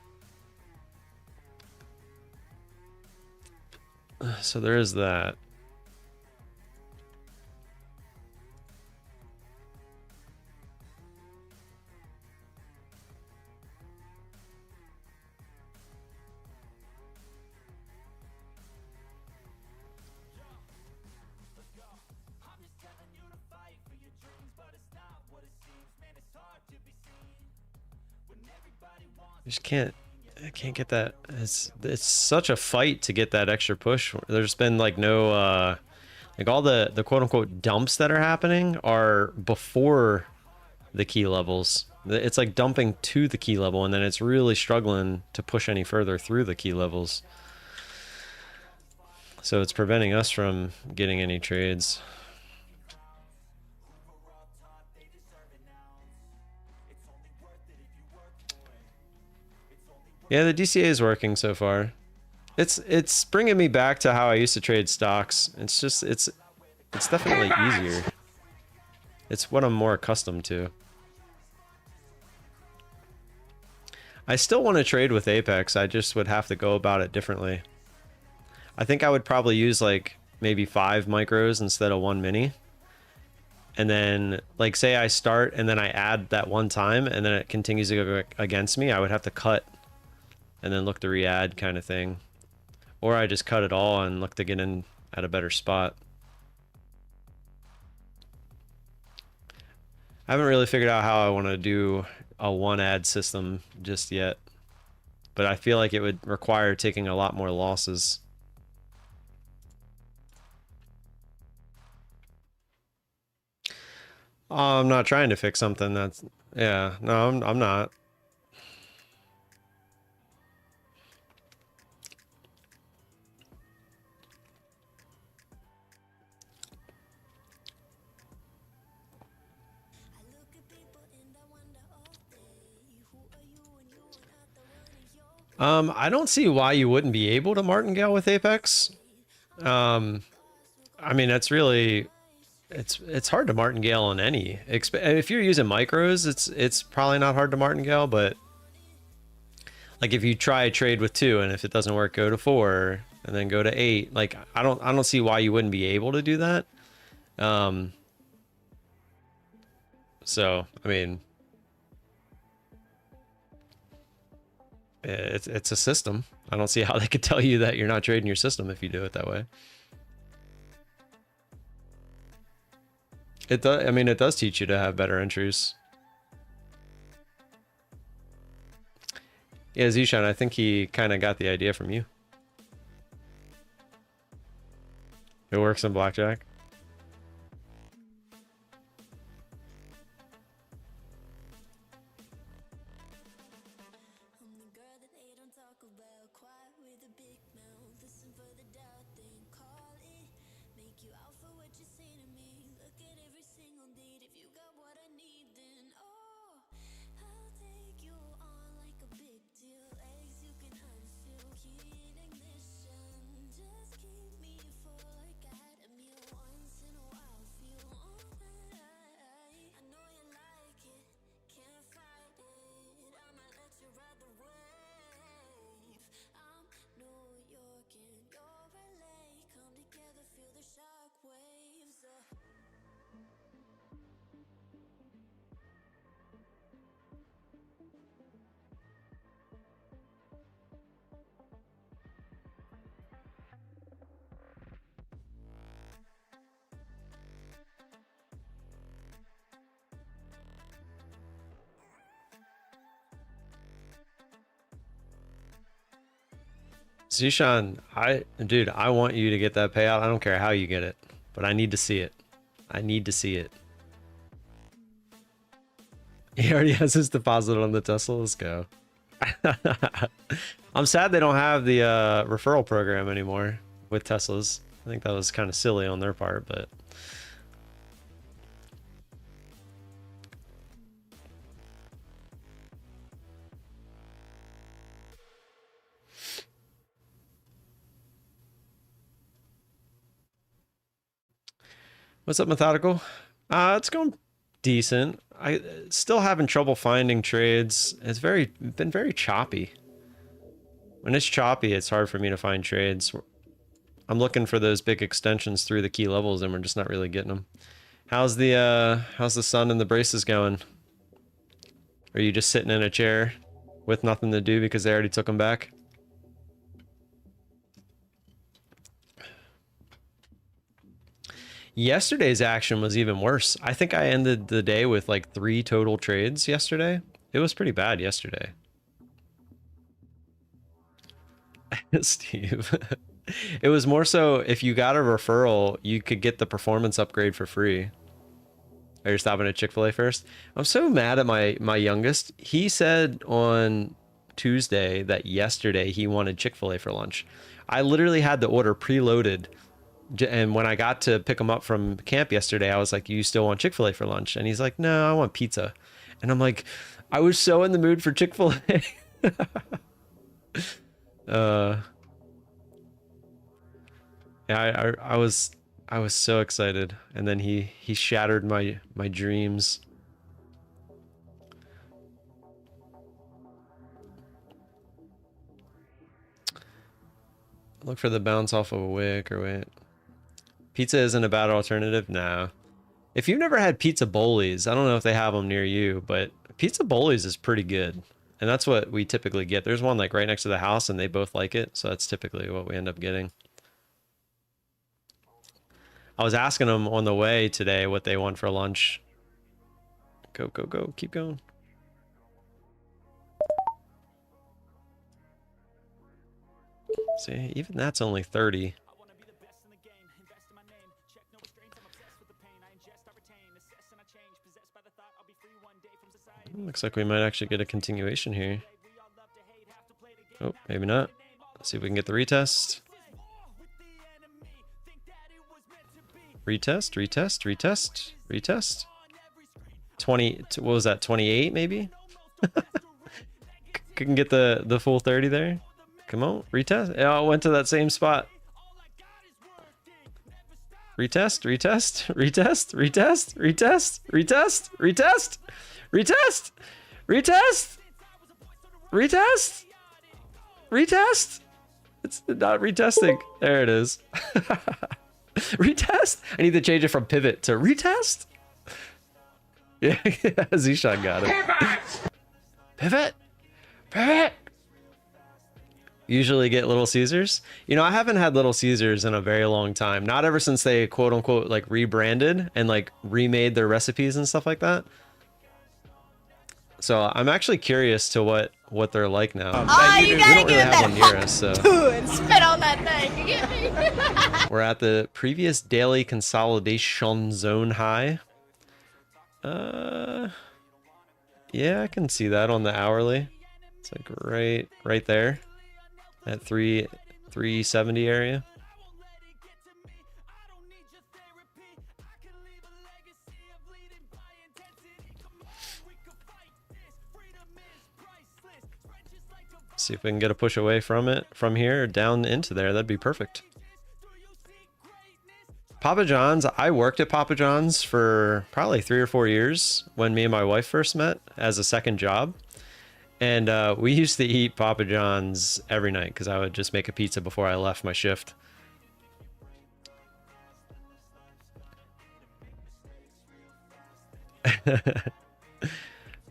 So there is that. I can't get that. It's such a fight to get that extra push. There's been like no like all the quote unquote dumps that are happening are before the key levels. It's like dumping to the key level and then it's really struggling to push any further through the key levels. So it's preventing us from getting any trades. Yeah, the DCA is working so far. It's bringing me back to how I used to trade stocks. It's just it's definitely easier. It's what I'm more accustomed to. I still want to trade with Apex. I just would have to go about it differently. I think I would probably use like maybe 5 micros instead of 1 mini. And then like say I start and then I add that one time and then it continues to go against me, I would have to cut and then look to re-add kind of thing. Or I just cut it all and look to get in at a better spot. I haven't really figured out how I want to do a 1-ad system just yet. But I feel like it would require taking a lot more losses. I'm not trying to fix something that's... Yeah, no, I'm not. I don't see why you wouldn't be able to martingale with Apex. I mean, that's really... It's hard to martingale on any. If you're using micros, it's probably not hard to martingale, but Like if you try a trade with 2 and if it doesn't work, go to 4 and then go to 8. Like I don't see why you wouldn't be able to do that. So I mean, it's a system. I don't see how they could tell you that you're not trading your system if you do it that way. It does. I mean, it does teach you to have better entries. Yeah, Zishan, I think he kind of got the idea from you. It works in blackjack. Zishan, dude, I want you to get that payout. I don't care how you get it, but I need to see it. I need to see it. He already has his deposit on the Tesla. Let's go. I'm sad they don't have the referral program anymore with Teslas. I think that was kind of silly on their part, but what's up, Methodical? It's going decent. I still having trouble finding trades. It's been very choppy. When it's choppy, it's hard for me to find trades. I'm looking for those big extensions through the key levels, and we're just not really getting them. How's the sun and the braces going? Are you just sitting in a chair with nothing to do because they already took them back? Yesterday's action was even worse. I think I ended the day with like 3 total trades yesterday. It was pretty bad yesterday. Steve. It was more so if you got a referral, you could get the performance upgrade for free. Are you stopping at Chick-fil-A first? I'm so mad at my youngest. He said on Tuesday that yesterday he wanted Chick-fil-A for lunch. I literally had the order preloaded. And when I got to pick him up from camp yesterday, I was like, you still want Chick-fil-A for lunch? And he's like, no, I want pizza. And I'm like, I was so in the mood for Chick-fil-A. Yeah, I was so excited. And then he shattered my dreams. Look for the bounce off of a wick or wait. Pizza isn't a bad alternative? No. If you've never had Pizza Bowlies, I don't know if they have them near you, but Pizza Bowlies is pretty good. And that's what we typically get. There's one like right next to the house and they both like it. So that's typically what we end up getting. I was asking them on the way today what they want for lunch. Go, go, go. Keep going. See, even that's only 30. Looks like we might actually get a continuation here. Oh, maybe not. Let's see if we can get the retest. Retest, retest, retest, retest. 20, what was that, 28 maybe? Couldn't get the full 30 there. Come on, retest. Oh, it went to that same spot. Retest, retest, retest, retest, retest, retest, retest, retest, retest, retest. Retest? It's not retesting. There it is. Retest? I need to change it from pivot to retest? Yeah, Zishan got it. Pivot? Pivot? Usually get Little Caesars. You know, I haven't had Little Caesars in a very long time. Not ever since they quote unquote like rebranded and like remade their recipes and stuff like that. So I'm actually curious to what they're like now. You We gotta don't give really him have one that near hook us, so too and spit on that thing. You get me? we're at the previous daily consolidation zone high. Yeah, I can see that on the hourly. It's like right there at 370 area. See if we can get a push away from it from here down into there. That'd be perfect. Papa John's, I worked at Papa John's for probably 3 or 4 years when me and my wife first met as a second job. And we used to eat Papa John's every night because I would just make a pizza before I left my shift.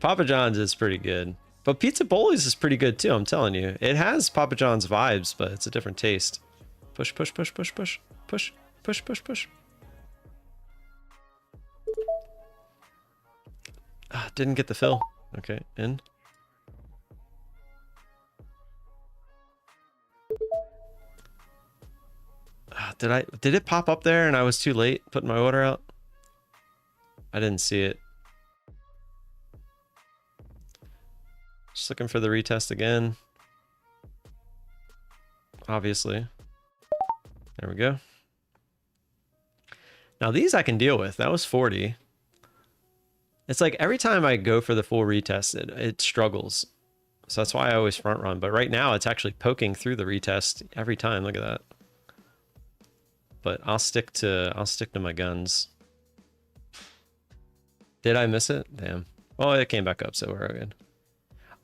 Papa John's is pretty good. But Pizza Bowlies is pretty good too, I'm telling you. It has Papa John's vibes, but it's a different taste. Push, push, push, push, push, push, push, push, push. Ah, didn't get the fill. Okay, in. Did it pop up there and I was too late putting my order out? I didn't see it. Just looking for the retest again. Obviously. There we go. Now these I can deal with. That was 40. It's like every time I go for the full retest, it struggles. So that's why I always front run. But right now it's actually poking through the retest every time. Look at that. But I'll stick to my guns. Did I miss it? Damn. Oh, it came back up, so we're good.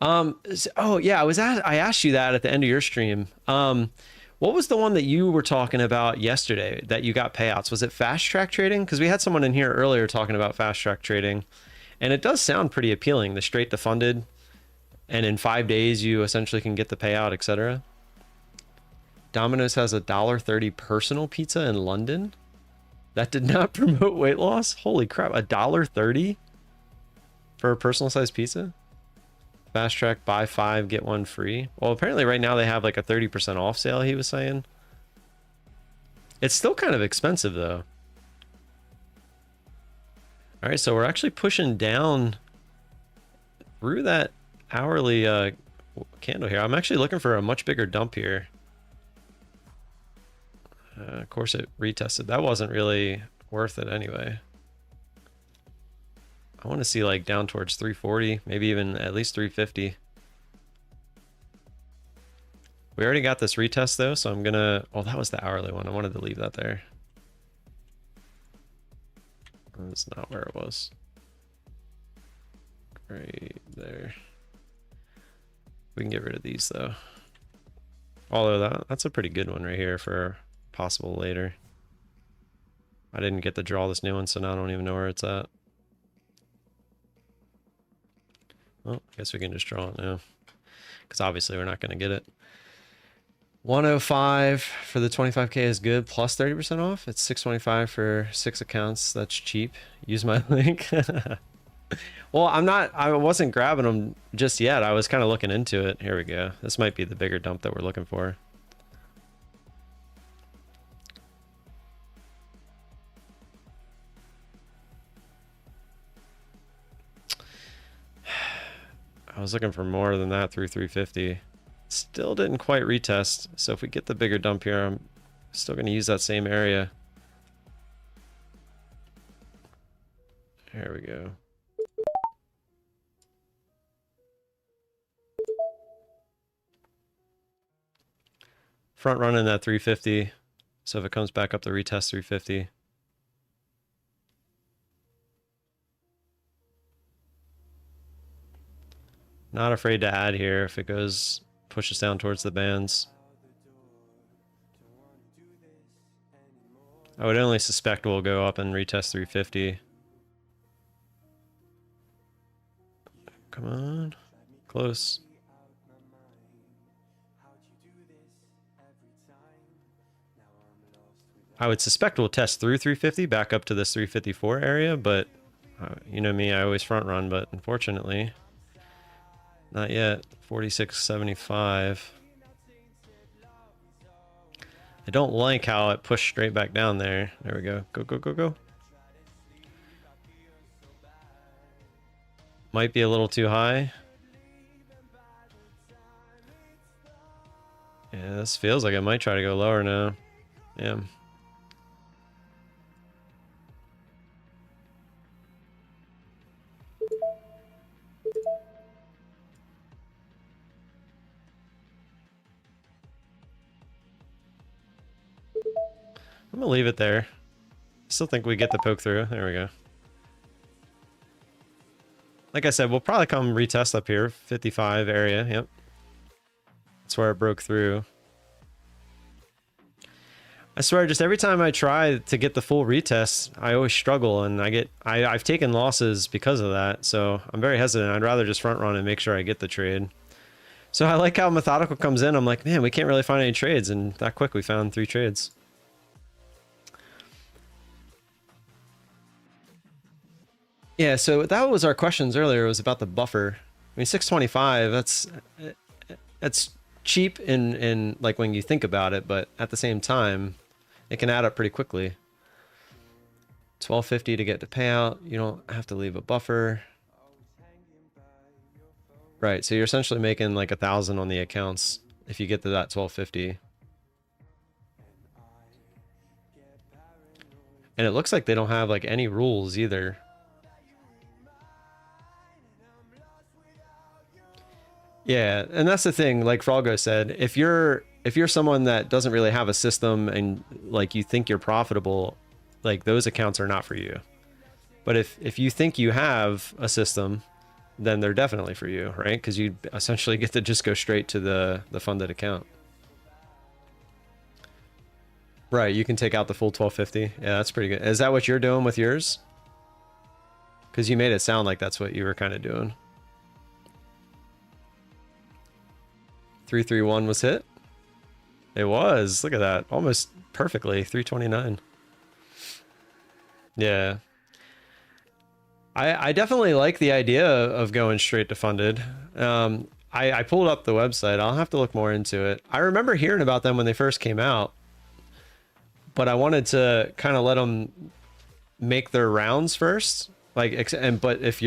Oh yeah, I asked you that at the end of your stream. What was the one that you were talking about yesterday that you got payouts? Was it fast track trading? Because we had someone in here earlier talking about fast track trading, and it does sound pretty appealing. The straight to funded, and in 5 days you essentially can get the payout, etc. Domino's has $1.30 personal pizza in London. That did not promote weight loss. Holy crap! $1.30 for a personal sized pizza. Fast track, buy 5 get 1 free. Well, apparently right now they have like a 30% off sale, he was saying. It's still kind of expensive though. All right, so we're actually pushing down through that hourly candle here. I'm actually looking for a much bigger dump here. Of course it retested. That wasn't really worth it anyway. I want to see like down towards 340, maybe even at least 350. We already got this retest though, so I'm gonna, oh, that was the hourly one. I wanted to leave that there. That's not where it was. Right there. We can get rid of these though. Although that's a pretty good one right here for possible later. I didn't get to draw this new one, so now I don't even know where it's at. Well, I guess we can just draw it now, because obviously we're not going to get it. 105 for the 25k is good, plus 30% off. It's 625 for 6 accounts. That's cheap. Use my link. Well, I wasn't grabbing them just yet. I was kind of looking into it. Here we go. This might be the bigger dump that we're looking for. I was looking for more than that through 350. Still didn't quite retest. So if we get the bigger dump here, I'm still going to use that same area. There we go. Front running that 350. So if it comes back up to retest 350. Not afraid to add here if it goes push us down towards the bands. I would only suspect we'll go up and retest 350. Come on. Close. I would suspect we'll test through 350 back up to this 354 area, but you know me, I always front run, but unfortunately, not yet. 46.75. I don't like how it pushed straight back down there. There we go. Go, go, go, go. Might be a little too high. Yeah, this feels like I might try to go lower now. Yeah. I'm gonna leave it there. Still think we get the poke through. There we go. Like I said, we'll probably come retest up here. 55 area. Yep. That's where it broke through. I swear, just every time I try to get the full retest, I always struggle, and I've taken losses because of that. So I'm very hesitant. I'd rather just front run and make sure I get the trade. So I like how Methodical comes in. I'm like, man, we can't really find any trades, and that quick we found 3 trades. Yeah, so that was our questions earlier. It was about the buffer. I mean, 625. That's cheap in like when you think about it, but at the same time, it can add up pretty quickly. 1250 to get to payout. You don't have to leave a buffer. Right. So you're essentially making like 1,000 on the accounts if you get to that 1250. And it looks like they don't have like any rules either. Yeah, and that's the thing, like Frolgo said, if you're someone that doesn't really have a system and like you think you're profitable, like those accounts are not for you. But if you think you have a system, then they're definitely for you, right? Because you essentially get to just go straight to the funded account. Right, you can take out the full 1250. Yeah, that's pretty good. Is that what you're doing with yours? Because you made it sound like that's what you were kind of doing. 331 was hit. It was. Look at that. Almost perfectly. 329. Yeah. I definitely like the idea of going straight to funded. I pulled up the website. I'll have to look more into it. I remember hearing about them when they first came out, but I wanted to kind of let them make their rounds first. But if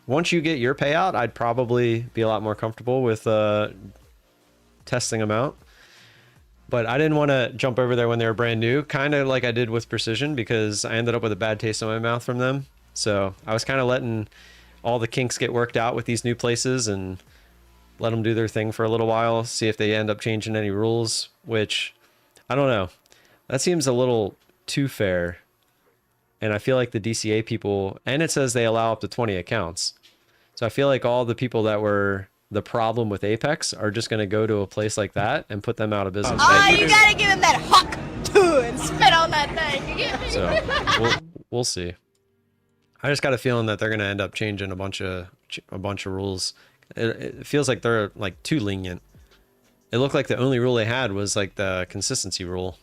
once you get your payout, I'd probably be a lot more comfortable with testing them out. But I didn't want to jump over there when they were brand new, kind of like I did with Precision, because I ended up with a bad taste in my mouth from them. So I was kind of letting all the kinks get worked out with these new places and let them do their thing for a little while, see if they end up changing any rules, which I don't know. That seems a little too fair. And I feel like the DCA people, and it says they allow up to 20 accounts. So I feel like all the people that were the problem with Apex are just going to go to a place like that and put them out of business. Oh, you gotta give him that huck too and spit on that thing. You get me? So we'll see. I just got a feeling that they're going to end up changing a bunch of rules. It feels like they're like too lenient. It looked like the only rule they had was like the consistency rule.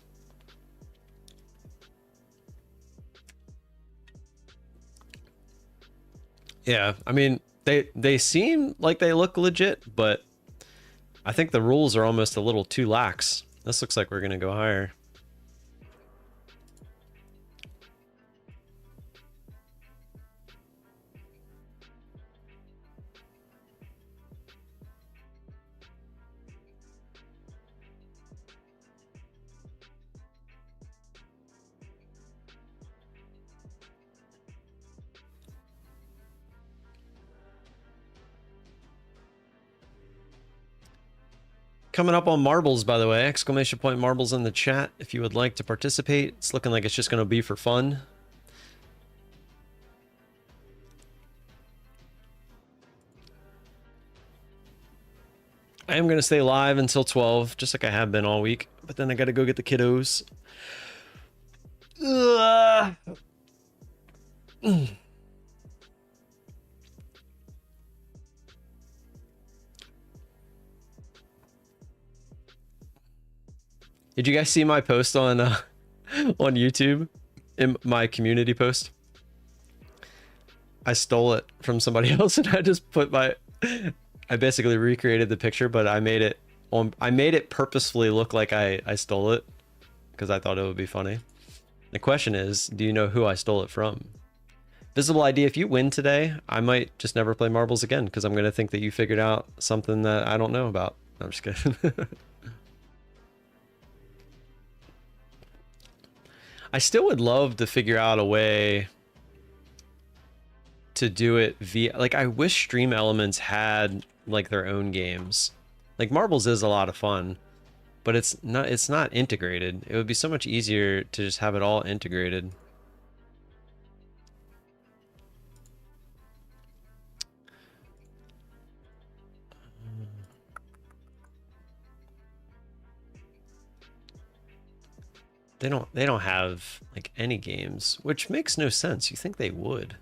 Yeah, I mean, they seem like they look legit, but I think the rules are almost a little too lax. This looks like we're going to go higher. Coming up on marbles, by the way, exclamation point marbles in the chat if you would like to participate. It's looking like it's just going to be for fun. I am gonna stay live until 12, just like I have been all week. But then I gotta go get the kiddos. Ugh. Did you guys see my post on on YouTube? In my community post? I stole it from somebody else and I just put my I basically recreated the picture, but I made it purposefully look like I stole it because I thought it would be funny. The question is, do you know who I stole it from? Visible ID, if you win today, I might just never play marbles again because I'm going to think that you figured out something that I don't know about. No, I'm just kidding. I still would love to figure out a way to do it via, like, I wish Stream Elements had like their own games. Like marbles is a lot of fun, but it's not integrated. It would be so much easier to just have it all integrated. They don't have like any games, which makes no sense. You think they would.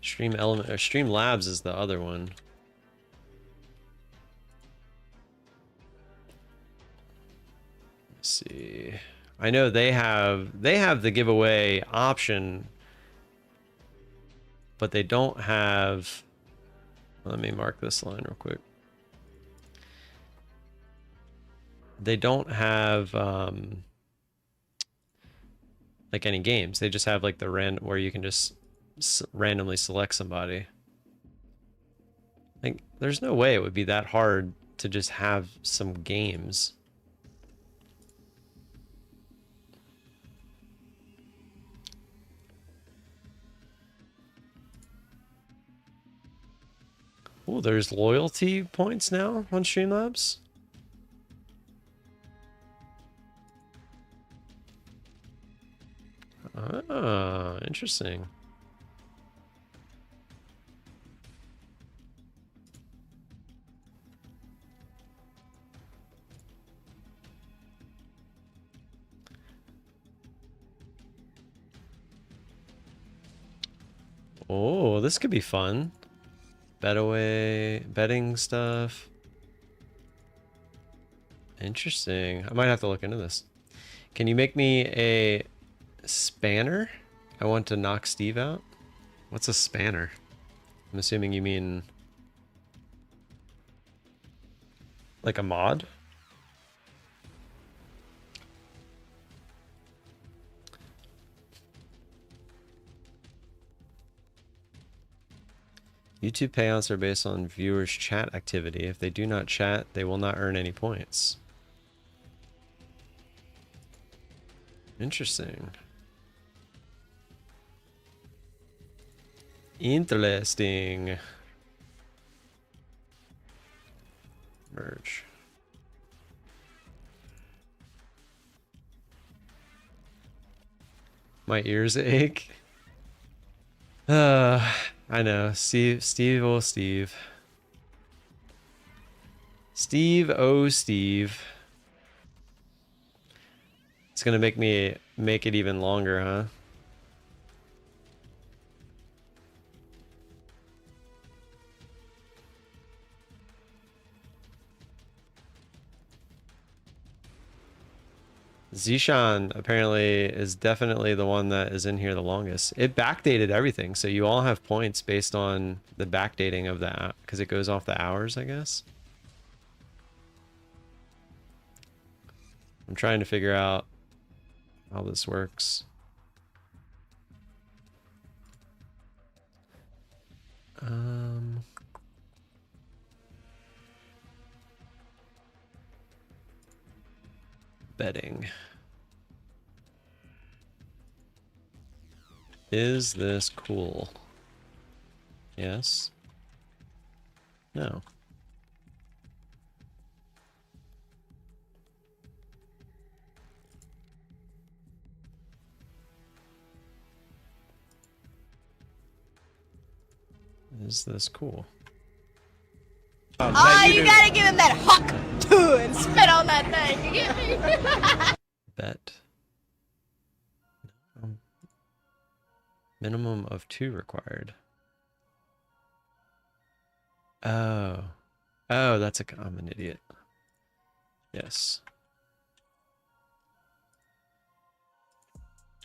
Stream Element or Stream Labs is the other one. Let's see. I know they have the giveaway option, but they don't have, let me mark this line real quick. They don't have like any games. They just have like the random where you can just randomly select somebody. Like there's no way it would be that hard to just have some games. Oh, there's loyalty points now on Streamlabs. Ah, interesting. Oh, this could be fun. Betting stuff. Interesting. I might have to look into this. Can you make me a spanner? I want to knock Steve out. What's a spanner? I'm assuming you mean like a mod? YouTube payouts are based on viewers' chat activity. If they do not chat, they will not earn any points. Interesting. Interesting. Merge. My ears ache. I know. Steve, oh Steve. Steve, oh Steve. It's gonna make it even longer, huh? Zishan apparently is definitely the one that is in here the longest. It backdated everything, so you all have points based on the backdating of that, because it goes off the hours, I guess. I'm trying to figure out how this works. Betting. Is this cool? Yes. No. Is this cool? Oh, you gotta give him that huck too and spit on that thing. You get me? Bet. Minimum of 2 required. Oh. Oh, that's I'm an idiot. Yes.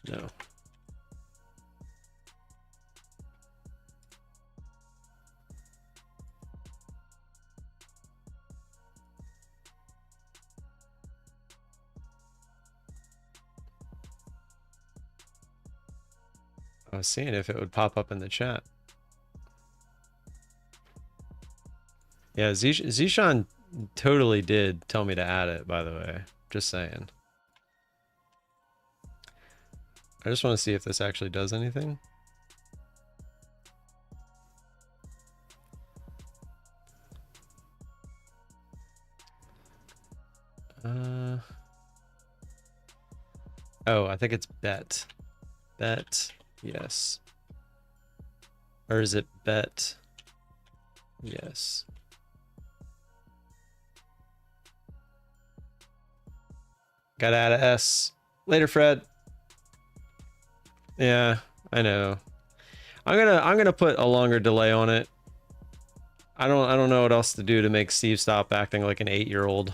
No. I was seeing if it would pop up in the chat. Yeah, Zishan totally did tell me to add it, by the way. Just saying. I just want to see if this actually does anything. Oh, I think it's bet. Bet, yes. Or is it bet? Yes. Gotta add a S. Later, Fred. Yeah, I know. I'm gonna put a longer delay on it. I don't know what else to do to make Steve stop acting like an 8-year-old.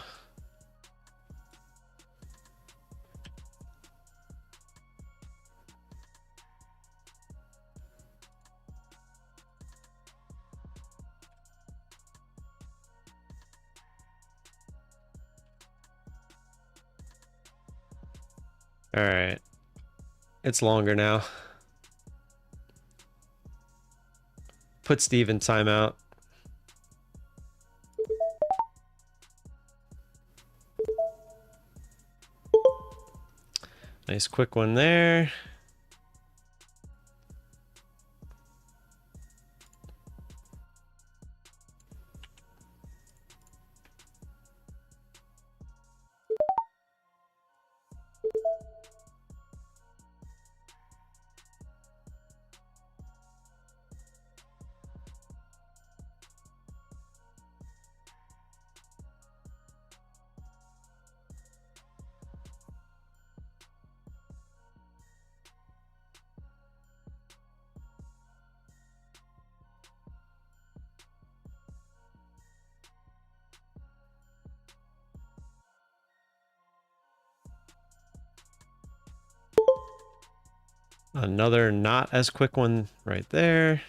All right. It's longer now. Put Steve in timeout. Nice quick one there. Another not as quick one right there.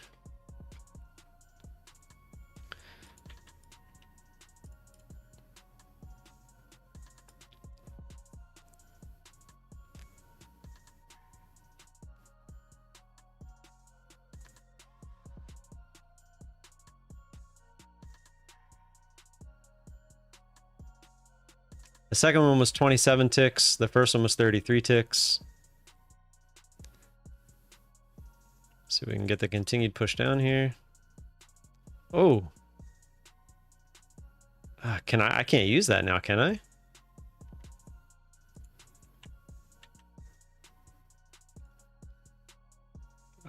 The second one was 27 ticks. The first one was 33 ticks. See if we can get the continued push down here. Oh. Can I can't use that now, can I?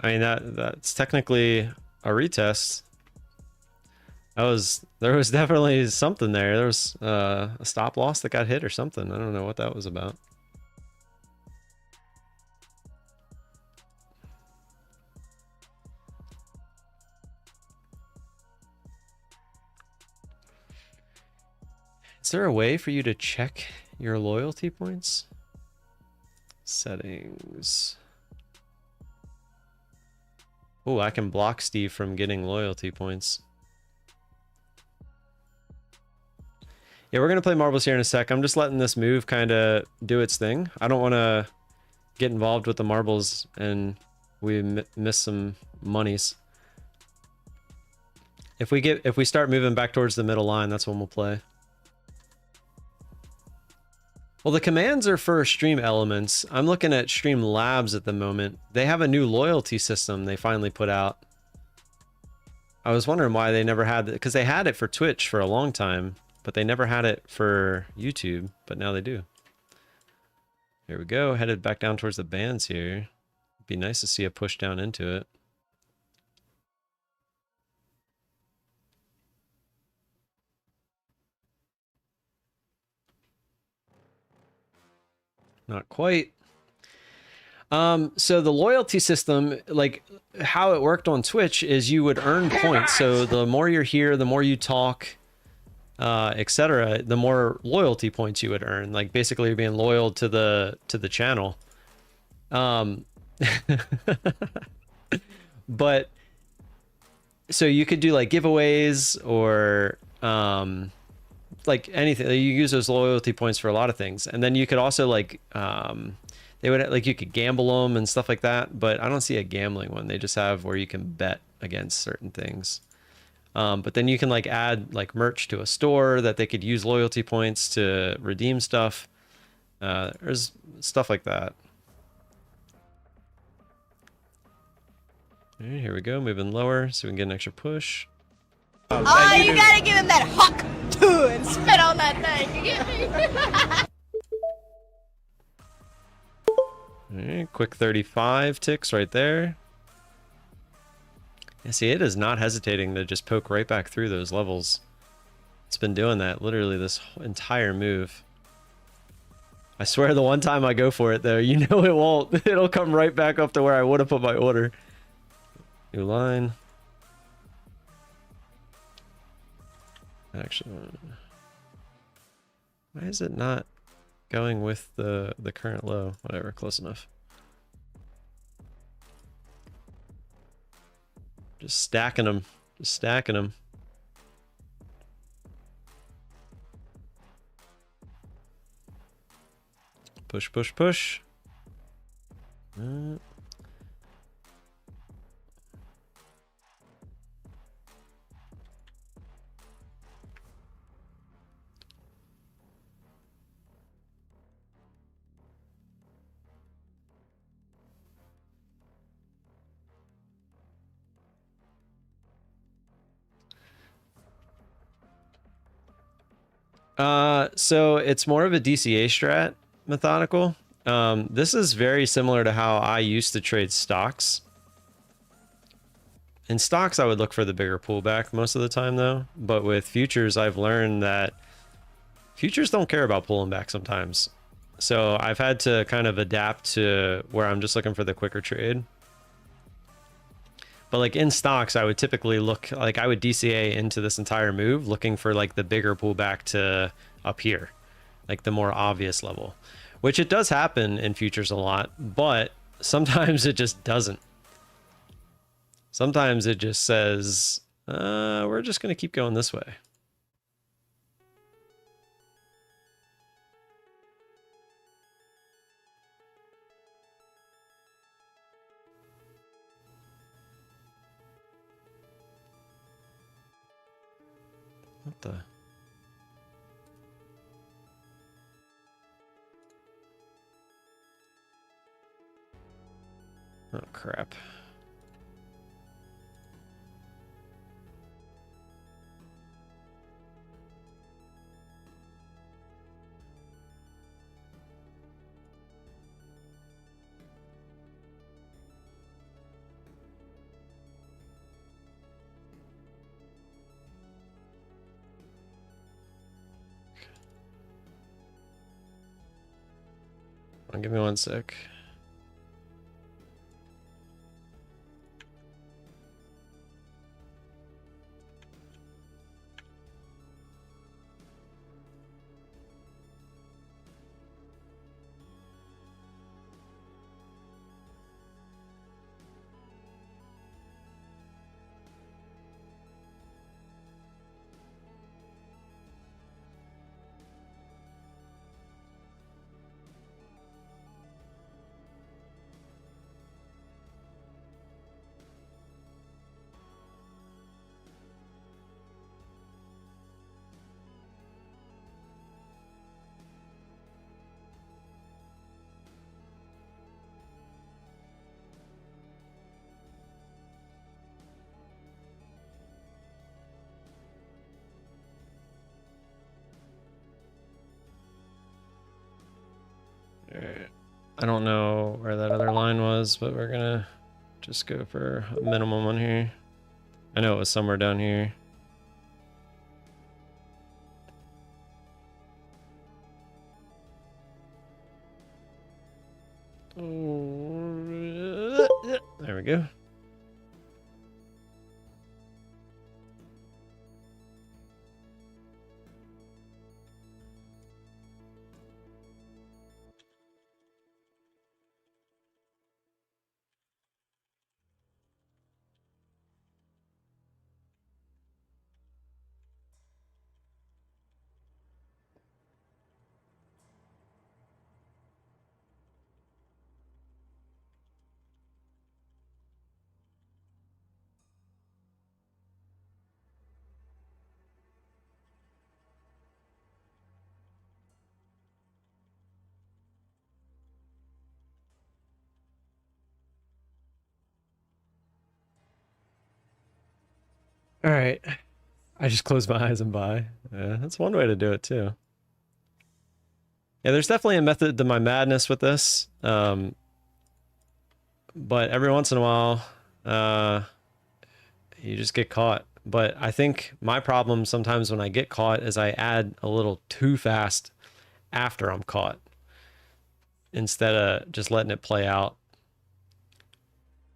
I mean, that's technically a retest. There was definitely something there. There was a stop loss that got hit or something. I don't know what that was about. Is there a way for you to check your loyalty points? Settings. Oh, I can block Steve from getting loyalty points. Yeah, we're going to play marbles here in a sec. I'm just letting this move kind of do its thing. I don't want to get involved with the marbles and we miss some monies. If we start moving back towards the middle line, that's when we'll play. Well, the commands are for Stream Elements. I'm looking at Stream Labs at the moment. They have a new loyalty system they finally put out. I was wondering why they never had it, because they had it for Twitch for a long time, but they never had it for YouTube, but now they do. Here we go, headed back down towards the bands here. Be nice to see a push down into it. Not quite. So the loyalty system, like how it worked on Twitch is you would earn points. So the more you're here, the more you talk, etc., the more loyalty points you would earn. Like basically you're being loyal to the channel. But so you could do like giveaways or like anything. You use those loyalty points for a lot of things, and then you could also like they would like you could gamble them and stuff like that. But I don't see a gambling one. They just have where you can bet against certain things. But then you can like add like merch to a store that they could use loyalty points to redeem stuff. There's stuff like that. All right, here we go, moving lower so we can get an extra push. Oh, you gotta give him that huck too and spit on that thing. You get me? All right, quick 35 ticks right there. Yeah, see, it is not hesitating to just poke right back through those levels. It's been doing that literally this entire move. I swear the one time I go for it though, you know it won't. It'll come right back up to where I would have put my order. New line. Actually, why is it not going with the current low? Whatever, close enough. Just stacking them. Just stacking them. Push, push, push. So it's more of a DCA strat, methodical. This is very similar to how I used to trade stocks. In stocks, I would look for the bigger pullback most of the time though. But with futures, I've learned that futures don't care about pulling back sometimes. So I've had to kind of adapt to where I'm just looking for the quicker trade. But like in stocks, I would typically look, like I would DCA into this entire move looking for like the bigger pullback to up here, like the more obvious level, which it does happen in futures a lot, but sometimes it just doesn't. Sometimes it just says, we're just going to keep going this way. What the? Oh, crap. Give me one sec. Alright. I don't know where that other line was, but we're gonna just go for a minimum one here. I know it was somewhere down here. There we go. All right. I just close my eyes and buy. Yeah, that's one way to do it too. Yeah, there's definitely a method to my madness with this. But every once in a while, you just get caught. But I think my problem sometimes when I get caught is I add a little too fast after I'm caught instead of just letting it play out.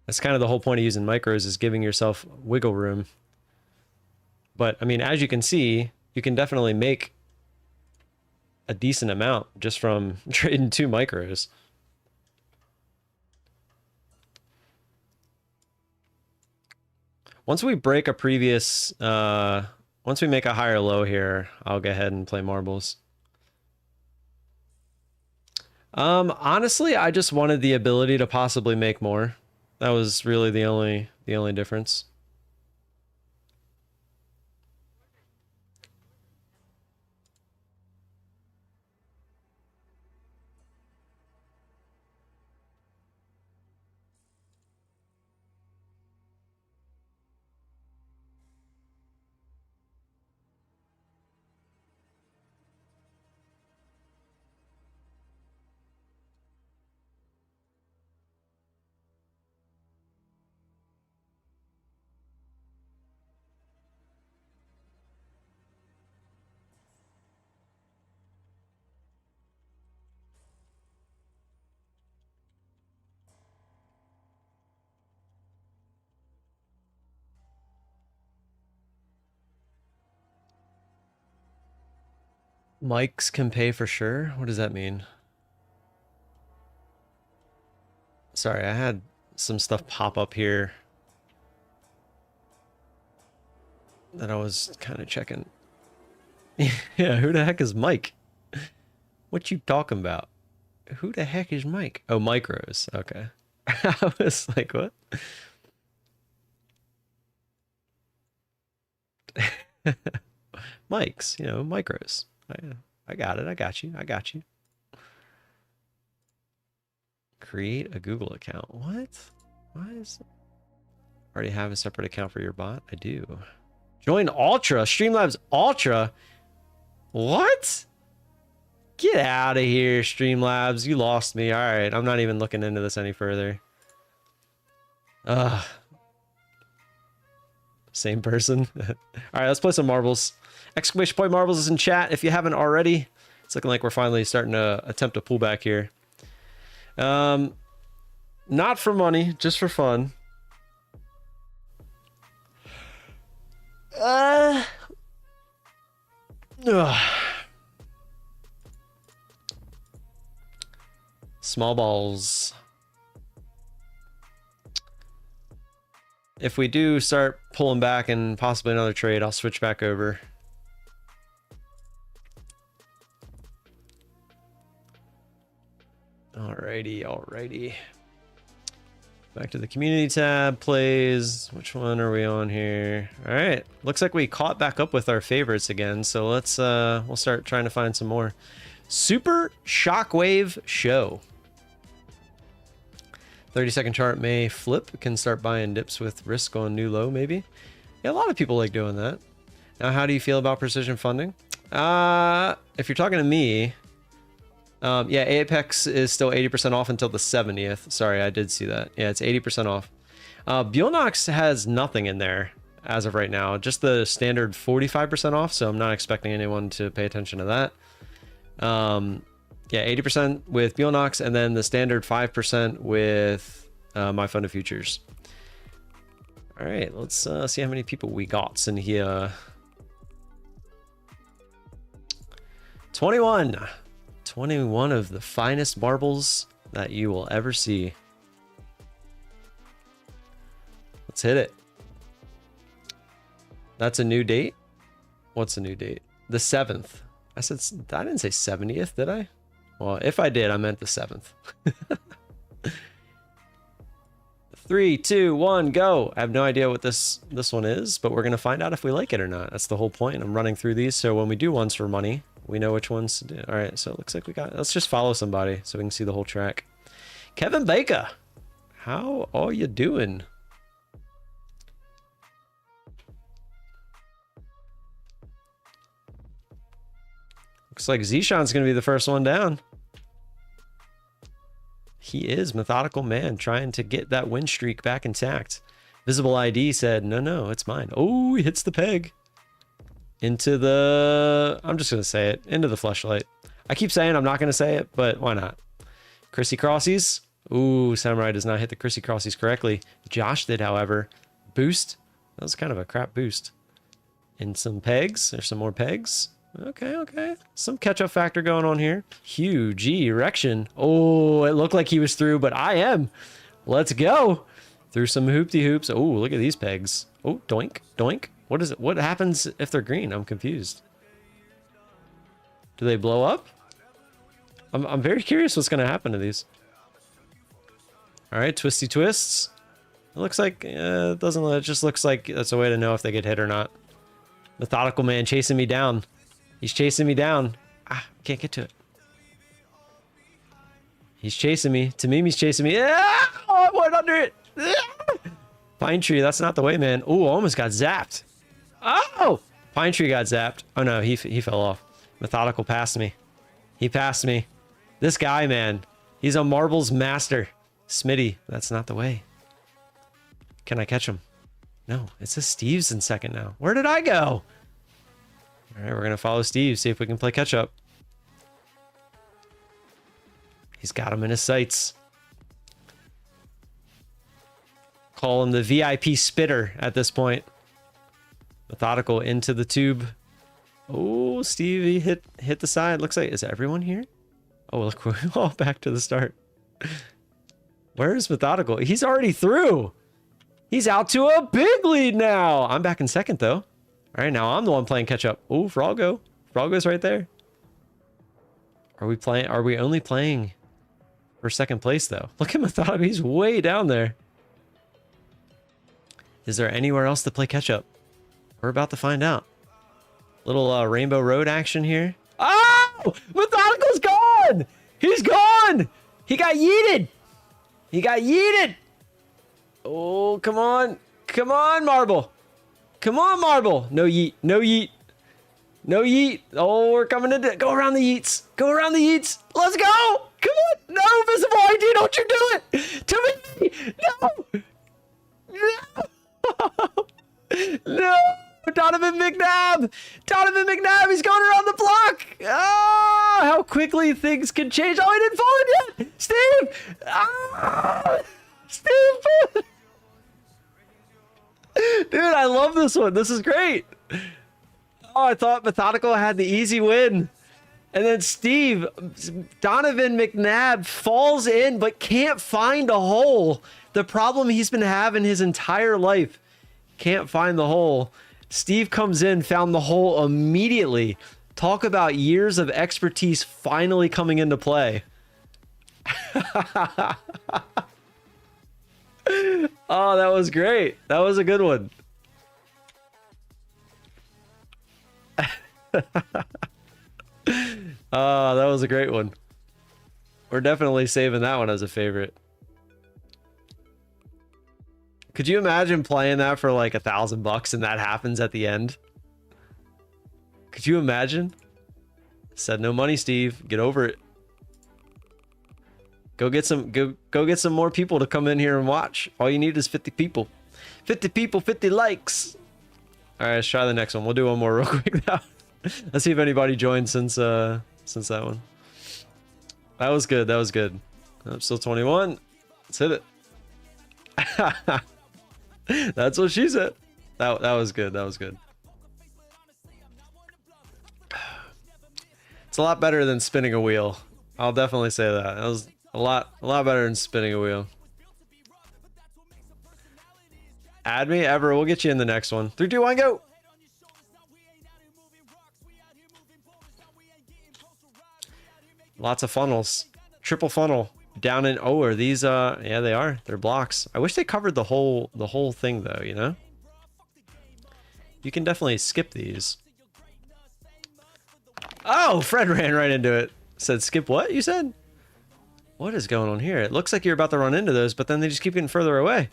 That's kind of the whole point of using micros, is giving yourself wiggle room. But I mean, as you can see, you can definitely make a decent amount just from trading 2 micros. Once we break a previous, once we make a higher low here, I'll go ahead and play marbles. Honestly, I just wanted the ability to possibly make more. That was really the only difference. Mics can pay for sure? What does that mean? Sorry, I had some stuff pop up here that I was kind of checking. Yeah, who the heck is Mike? What you talking about? Who the heck is Mike? Oh, micros. Okay. I was like, what? Mics, you know, micros. I got it. I got you. I got you. Create a Google account. What? Why is it? Already have a separate account for your bot? I do. Join Ultra. Streamlabs Ultra. What? Get out of here, Streamlabs. You lost me. All right. I'm not even looking into this any further. Ugh. Same person. All right, let's play some marbles. Exclamation point marbles is in chat if you haven't already. It's looking like we're finally starting to attempt a pullback here. Not for money, just for fun. Ugh. Small balls. If we do start pulling back and possibly another trade, I'll switch back over. Alrighty, alrighty. Back to the community tab, plays. Which one are we on here? All right, looks like we caught back up with our favorites again. So let's we'll start trying to find some more. Super Shockwave Show. 30-second chart may flip. Can start buying dips with risk on new low, maybe. Yeah, a lot of people like doing that. Now, how do you feel about precision funding? If you're talking to me, yeah, Apex is still 80% off until the 70th. Sorry, I did see that. Yeah, it's 80% off. Bulenox has nothing in there as of right now. Just the standard 45% off, so I'm not expecting anyone to pay attention to that. Yeah, 80% with Bulenox, and then the standard 5% with My Fund of Futures. All right, let's see how many people we got in here. 21. 21 of the finest marbles that you will ever see. Let's hit it. That's a new date? What's a new date? The 7th. I didn't say 70th, did I? Well, if I did, I meant the 7th. 3, 2, 1, go. I have no idea what this one is, but we're going to find out if we like it or not. That's the whole point. I'm running through these, so when we do ones for money, we know which ones to do. All right, so it looks like let's just follow somebody so we can see the whole track. Kevin Baker, how are you doing? Looks like Zishan's going to be the first one down. He is Methodical Man trying to get that win streak back intact. Visible ID said, no, it's mine. Oh, he hits the peg. Into the... I'm just going to say it. Into the fleshlight. I keep saying I'm not going to say it, but why not? Chrissy Crossies. Ooh, Samurai does not hit the Chrissy Crossies correctly. Josh did, however. Boost. That was kind of a crap boost. And some pegs. There's some more pegs. Okay. Some catch-up factor going on here. Huge erection. Oh, it looked like he was through, but I am. Let's go. Through some hoopty-hoops. Oh, look at these pegs. Oh, doink, doink. What is it? What happens if they're green? I'm confused. Do they blow up? I'm very curious what's going to happen to these. All right, twisty twists. It looks like, it doesn't, it just looks like that's a way to know if they get hit or not. Methodical Man chasing me down. He's chasing me down. Ah, can't get to it. He's chasing me. Tamimi's chasing me. Ah! Oh, I went under it. Ah! Pine Tree, that's not the way, man. Oh, almost got zapped. Oh! Pine Tree got zapped. Oh, no, he fell off. Methodical passed me. He passed me. This guy, man, he's a marbles master. Smitty, that's not the way. Can I catch him? No, it says Steve's in second now. Where did I go? All right, we're going to follow Steve, see if we can play catch up. He's got him in his sights. Call him the VIP spitter at this point. Methodical into the tube. Oh, Steve, he hit the side. Looks like, is everyone here? Oh, look, we're all back to the start. Where's Methodical? He's already through. He's out to a big lead now. I'm back in second, though. All right, now I'm the one playing catch up. Oh, Froggo. Froggo's right there. Are we only playing for second place, though? Look at Methodical. He's way down there. Is there anywhere else to play catch up? We're about to find out. Little Rainbow Road action here. Oh! Methodical's gone! He's gone! He got yeeted! He got yeeted! Oh, come on. Come on, Marble. Come on, Marble. No yeet. No yeet. No yeet. Oh, we're coming into... Go around the yeets. Go around the yeets. Let's go. Come on. No, Visible ID. Don't you do it. To me. No. No. No. Donovan McNabb. Donovan McNabb. He's going around the block. Ah, how quickly things can change. Oh, he didn't fall in yet. Steve. Ah. Steve. Dude, I love this one. This is great. Oh, I thought Methodical had the easy win. And then Steve, Donovan McNabb falls in but can't find a hole. The problem he's been having his entire life. Can't find the hole. Steve comes in, found the hole immediately. Talk about years of expertise finally coming into play. Oh, that was great. That was a good one. Oh, that was a great one. We're definitely saving that one as a favorite. Could you imagine playing that for like $1,000 and that happens at the end? Could you imagine? Said no money, Steve. Get over it. Go get some more people to come in here and watch. All you need is 50 people. 50 people, 50 likes. All right, let's try the next one. We'll do one more real quick now. Let's see if anybody joined since that one. That was good. That was good. I'm still 21. Let's hit it. That's what she said. That was good. That was good. It's a lot better than spinning a wheel. I'll definitely say that. That was a lot better than spinning a wheel. Add me, Ever. We'll get you in the next one. 3, 2, 1, go. Lots of funnels. Triple funnel down in. Oh, are these? Yeah, they are. They're blocks. I wish they covered the whole thing though. You know. You can definitely skip these. Oh, Fred ran right into it. Said skip what? You said? What is going on here? It looks like you're about to run into those, but then they just keep getting further away.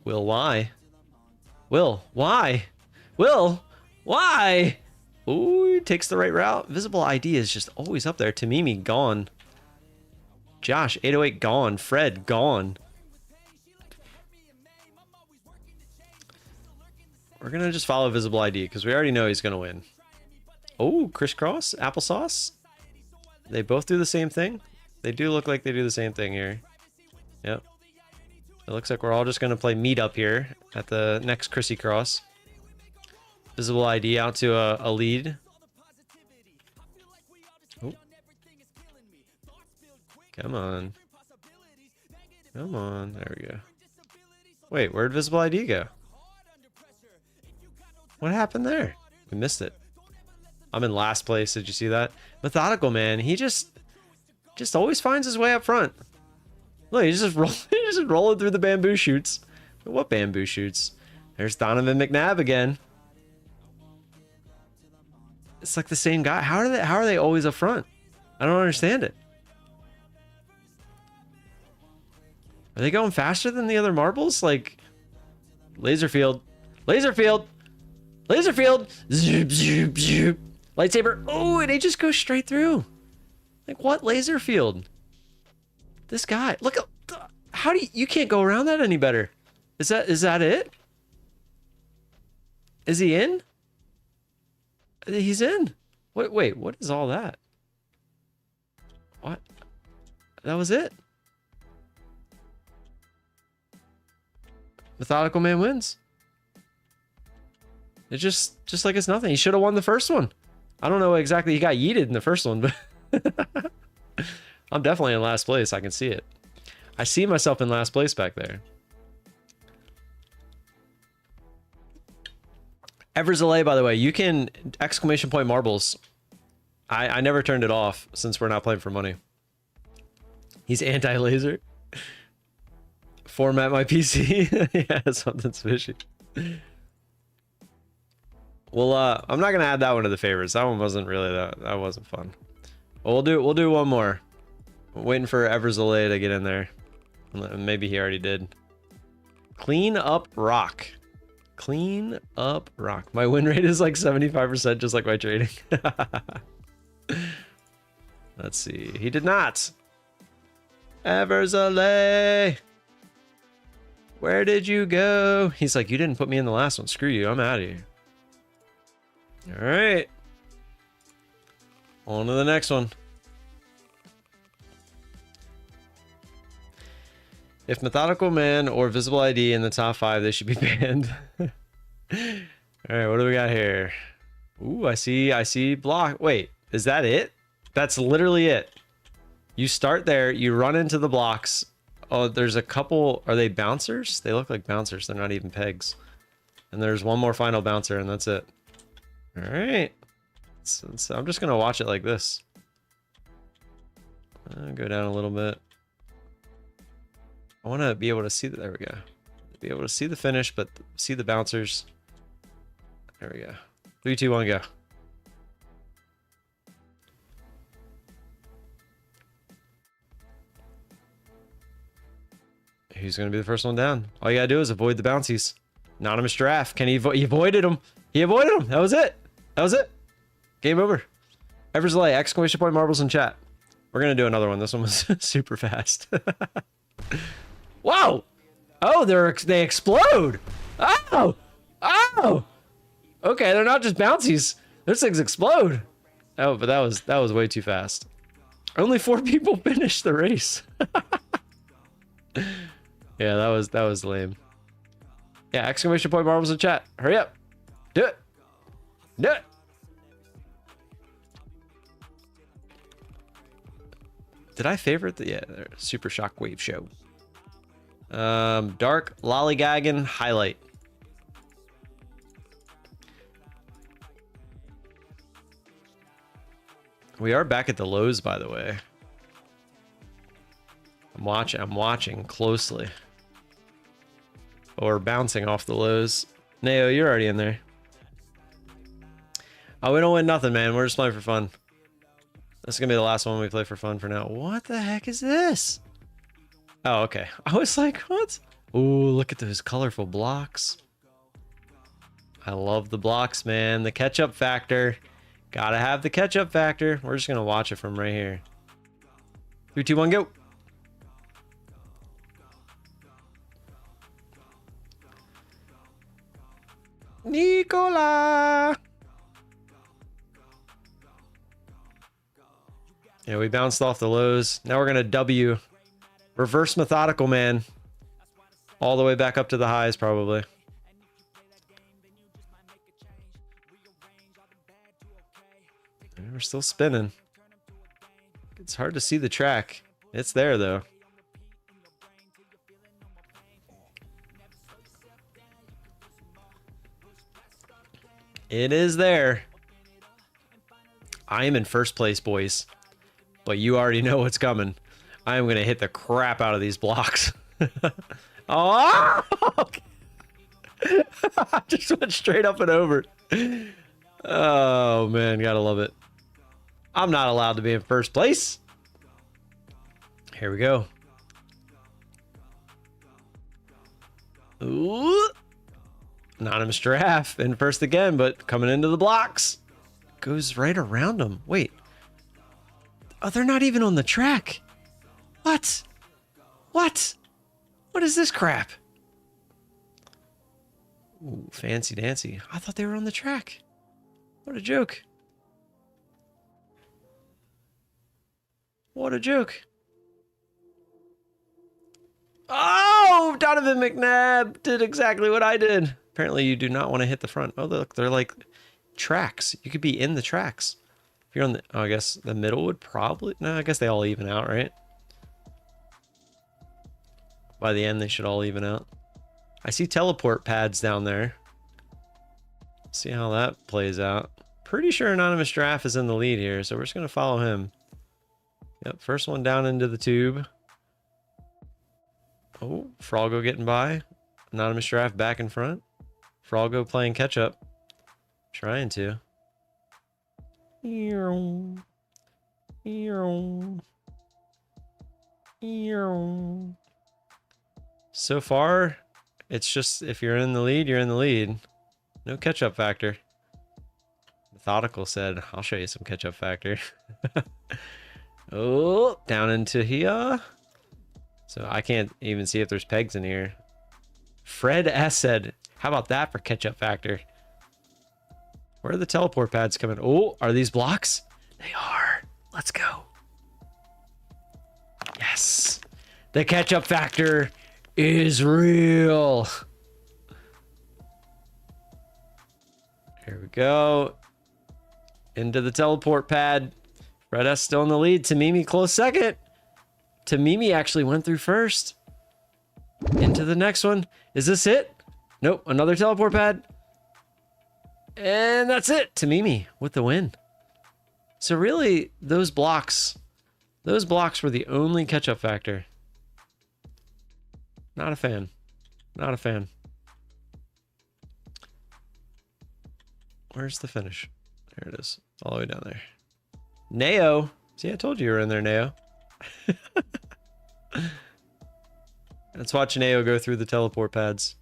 Will, why? Will, why? Will, why? Ooh, takes the right route. Visible ID is just always up there. Tamimi, gone. Josh, 808, gone. Fred, gone. We're going to just follow visible ID because we already know he's going to win. Oh, crisscross, applesauce. They both do the same thing. They do look like they do the same thing here. Yep. It looks like we're all just going to play meet up here at the next Chrissy Cross. Visible ID out to a lead. Oh. Come on. Come on. There we go. Wait, where'd visible ID go? What happened there? We missed it. I'm in last place. Did you see that? Methodical, man. He just always finds his way up front. Look, he's just rolling through the bamboo shoots. What bamboo shoots? There's Donovan McNabb again. It's like the same guy. How are they always up front? I don't understand it. Are they going faster than the other marbles? Like Laserfield. Laserfield. Laserfield. Zoop, zoop, zoop. Lightsaber. Oh, and they just go straight through. Like what Laserfield? This guy. Look, how do you can't go around that any better? Is that it? Is he in? He's in. Wait, what is all that? What? That was it. Methodical man wins. It's just like it's nothing. He should have won the first one. I don't know exactly. He got yeeted in the first one, but I'm definitely in last place. I can see it. I see myself in last place back there. Everzale, by the way, you can exclamation point marbles. I never turned it off since we're not playing for money. He's anti-laser. Format my PC. Yeah, something's fishy. Well, I'm not gonna add that one to the favorites. That one wasn't really that wasn't fun. Well, we'll do one more. I'm waiting for Everzale to get in there. Maybe he already did. Clean up rock. Clean up rock. My win rate is like 75%, just like my trading. Let's see. He did not. Everzale. Where did you go? He's like, you didn't put me in the last one. Screw you. I'm out of here. All right. On to the next one. If Methodical Man or Visible ID in the top 5, they should be banned. All right, what do we got here? Ooh, I see block. Wait, is that it? That's literally it. You start there, you run into the blocks. Oh, there's a couple. Are they bouncers? They look like bouncers. They're not even pegs. And there's one more final bouncer, and that's it. All right. So I'm just going to watch it like this. I'll go down a little bit. I want to be able to see that. There we go. Be able to see the finish, but see the bouncers. There we go. 3, 2, 1, go. Who's going to be the first one down? All you got to do is avoid the bouncies. Anonymous Giraffe. Can he avoided him. He avoided him. That was it. That was it. Game over. Eversley, exclamation point marbles in chat. We're going to do another one. This one was super fast. Wow. Oh, they explode. Oh. Oh. Okay, they're not just bouncies. Those things explode. Oh, but that was way too fast. Only 4 people finished the race. Yeah, that was lame. Yeah, exclamation point marbles in chat. Hurry up. Do it. Do it. Did I favorite the Super Shockwave Show? Dark Lollygagging highlight. We are back at the lows, by the way. I'm watching closely. Or bouncing off the lows. Neo, you're already in there. Oh, we don't win nothing, man. We're just playing for fun. This is gonna be the last one we play for fun for now. What the heck is this? Oh, okay. I was like, what? Ooh, look at those colorful blocks. I love the blocks, man. The catch-up factor. Gotta have the catch-up factor. We're just gonna watch it from right here. 3, 2, 1, go. Nicola. Yeah, we bounced off the lows. Now we're gonna W. Reverse methodical, man. All the way back up to the highs, probably. And we're still spinning. It's hard to see the track. It's there, though. It is there. I am in first place, boys. But you already know what's coming. I am going to hit the crap out of these blocks. Oh! Okay. I just went straight up and over. Oh, man. Gotta love it. I'm not allowed to be in first place. Here we go. Ooh. Anonymous Giraffe in first again, but coming into the blocks. Goes right around them. Wait. Oh, they're not even on the track. What? What? What is this crap? Ooh, fancy dancy. I thought they were on the track. What a joke. What a joke. Oh, Donovan McNabb did exactly what I did. Apparently you do not want to hit the front. Oh, look, they're like tracks. You could be in the tracks. If you're on the, oh, I guess the middle would probably, no, I guess they all even out, right? By the end, they should all even out. I see teleport pads down there. See how that plays out. Pretty sure Anonymous Giraffe is in the lead here, so we're just going to follow him. Yep, first one down into the tube. Oh, Froggo getting by. Anonymous Giraffe back in front. Froggo playing catch up. Trying to. So far, it's just if you're in the lead, you're in the lead. No catch-up factor. Methodical said, I'll show you some catch-up factor. Oh, down into here. So I can't even see if there's pegs in here. Fred S said, how about that for catch-up factor? Where are the teleport pads coming? Oh, are these blocks? They are. Let's go. Yes. The catch-up factor is real. Here we go. Into the teleport pad. Red S still in the lead. Tamimi close second. Tamimi actually went through first. Into the next one. Is this it? Nope. Another teleport pad. And that's it. Tamimi with the win. So really, those blocks were the only catch-up factor. Not a fan. Not a fan. Where's the finish? There it is. It's all the way down there. Neo. See, I told you were in there, Neo. Let's watch Neo go through the teleport pads.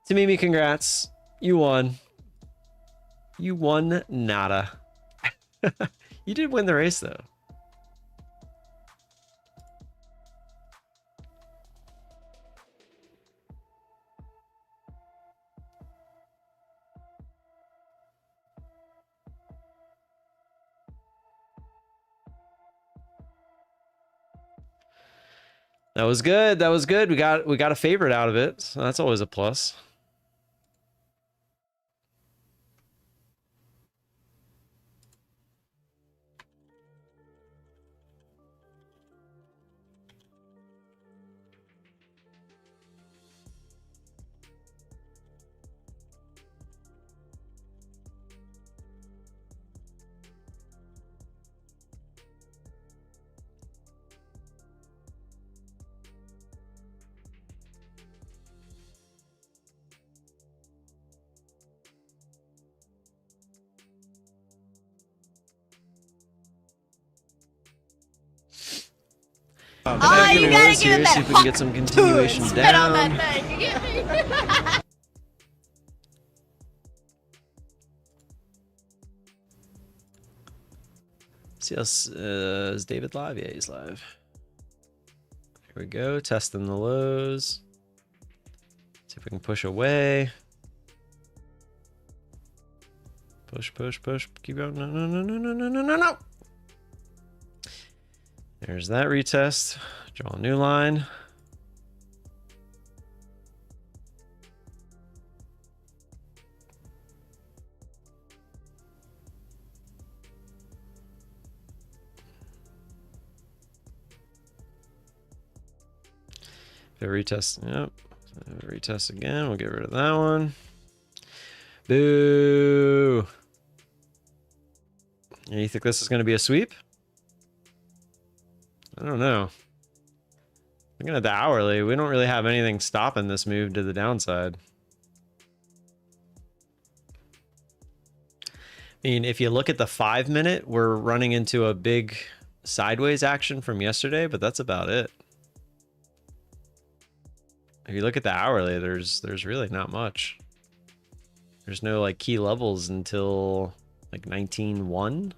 Tamimi, congrats. You won. You won nada. You did win the race, though. That was good. That was good. We got a favorite out of it. So that's always a plus. Oh, you gotta give him that see if we can get some continuation spit on down. that thing. You get me? See us, is David live? Yeah, he's live. Here we go, testing the lows. See if we can push away. Push, push, push. Keep going. No, no, no, no, no, no, no, no, no. There's that retest. Draw a new line. If it retests, yep. Retest again. We'll get rid of that one. Boo. You think this is going to be a sweep? I don't know. Looking at the hourly, we don't really have anything stopping this move to the downside. I mean, if you look at the 5 minute, we're running into a big sideways action from yesterday, but that's about it. If you look at the hourly, there's really not much. There's no like key levels until like 19.1.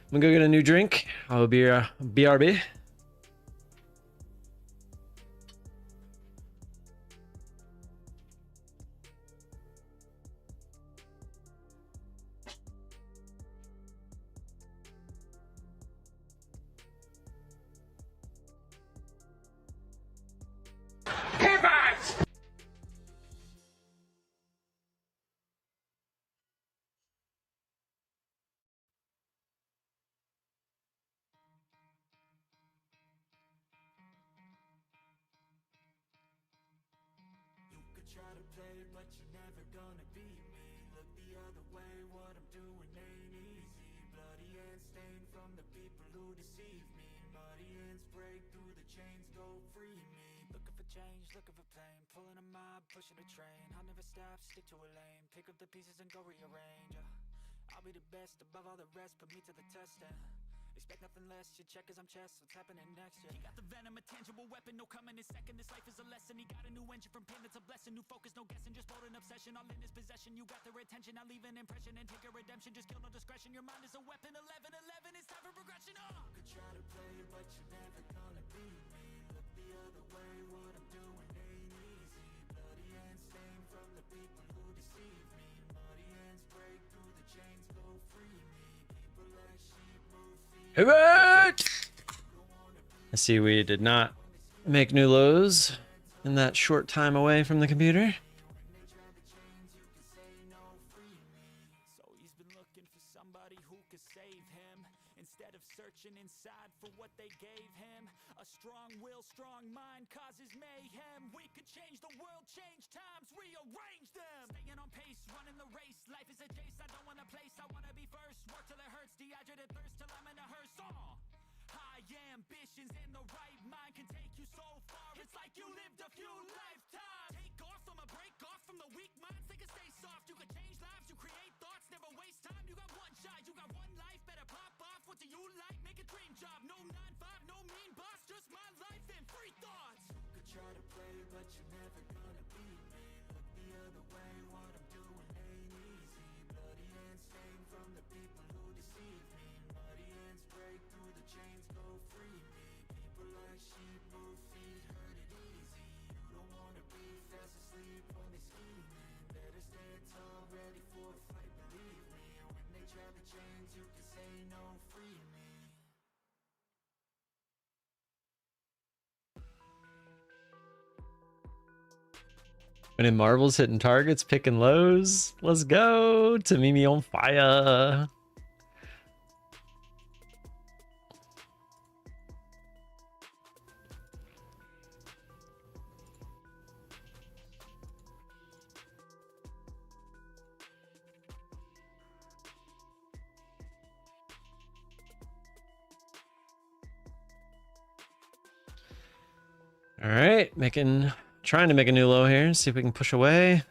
I'm gonna go get a new drink. I'll be BRB. Try to play, but you're never gonna beat me. Look the other way, what I'm doing ain't easy. Bloody hands stained from the people who deceive me. Muddy hands break through the chains, go free me. Looking for change, looking for pain. Pulling a mob, pushing a train. I'll never stop, stick to a lane. Pick up the pieces and go rearrange. I'll be the best above all the rest, put me to the test and expect nothing less, you check as I'm chess, what's happening next, yeah. He got the venom, a tangible weapon, no coming in second. This life is a lesson, he got a new engine from pain, it's a blessing. New focus, no guessing, just bold and obsession. All in his possession, you got their attention. I'll leave an impression and take a redemption. Just kill no discretion, your mind is a weapon. 11-11, it's time for progression, You could try to play, but you're never gonna beat me. Look the other way, what I'm doing ain't easy. Bloody hands stained from the people who deceive me. Muddy hands break through the chains, go free me. People like sheep move feet. I see we did not make new lows in that short time away from the computer. So he's been looking for somebody who could save him, instead of searching inside for what they gave him. A strong will, strong mind causes mayhem. We could change the world, change times, rearrange them. Staying on pace, running the race. Life is a chase, I don't want a place. I wanna be first, work till it hurts. Dehydrated thirst till I'm in a hearse. High ambitions in the right mind can take you so far. It's like you lived a few lifetimes. Take off from a break off from the weak minds. They can stay soft. You can change lives. You create thoughts. Never waste time. You got one shot. You got one life. Better pop off. What do you like? Make a dream job. No 9-5. No mean boss. Just my life and free thoughts. You could try to play, but you're never gonna beat me. Look the other way. What I'm doing ain't easy. Bloody hands stained from the people who deceive me. Muddy hands break through the chains, go free me. People like sheep move feet, hurt it easy. You don't wanna be fast asleep when they scheming. Better stand tall, ready for a fight, believe me. When they try to change, you can say no, free me. When in marbles hitting targets, picking lows. Let's go. Tamimi on fire. All right, trying to make a new low here. See if we can push away.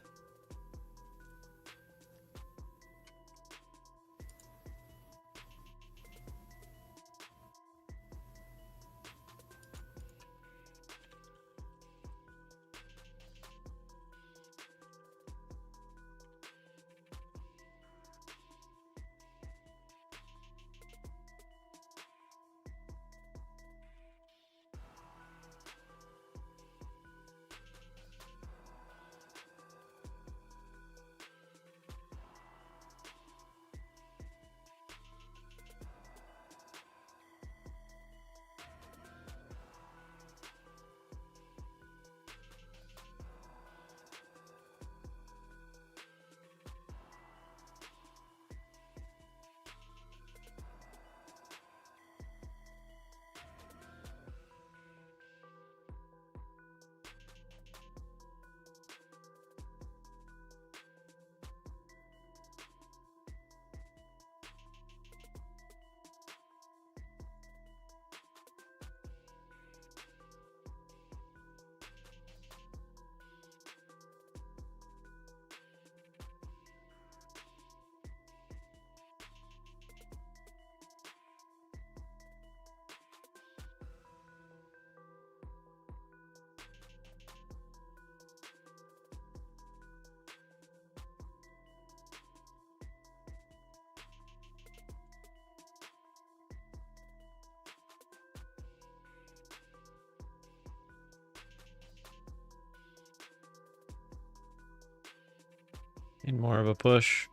Need more of a push.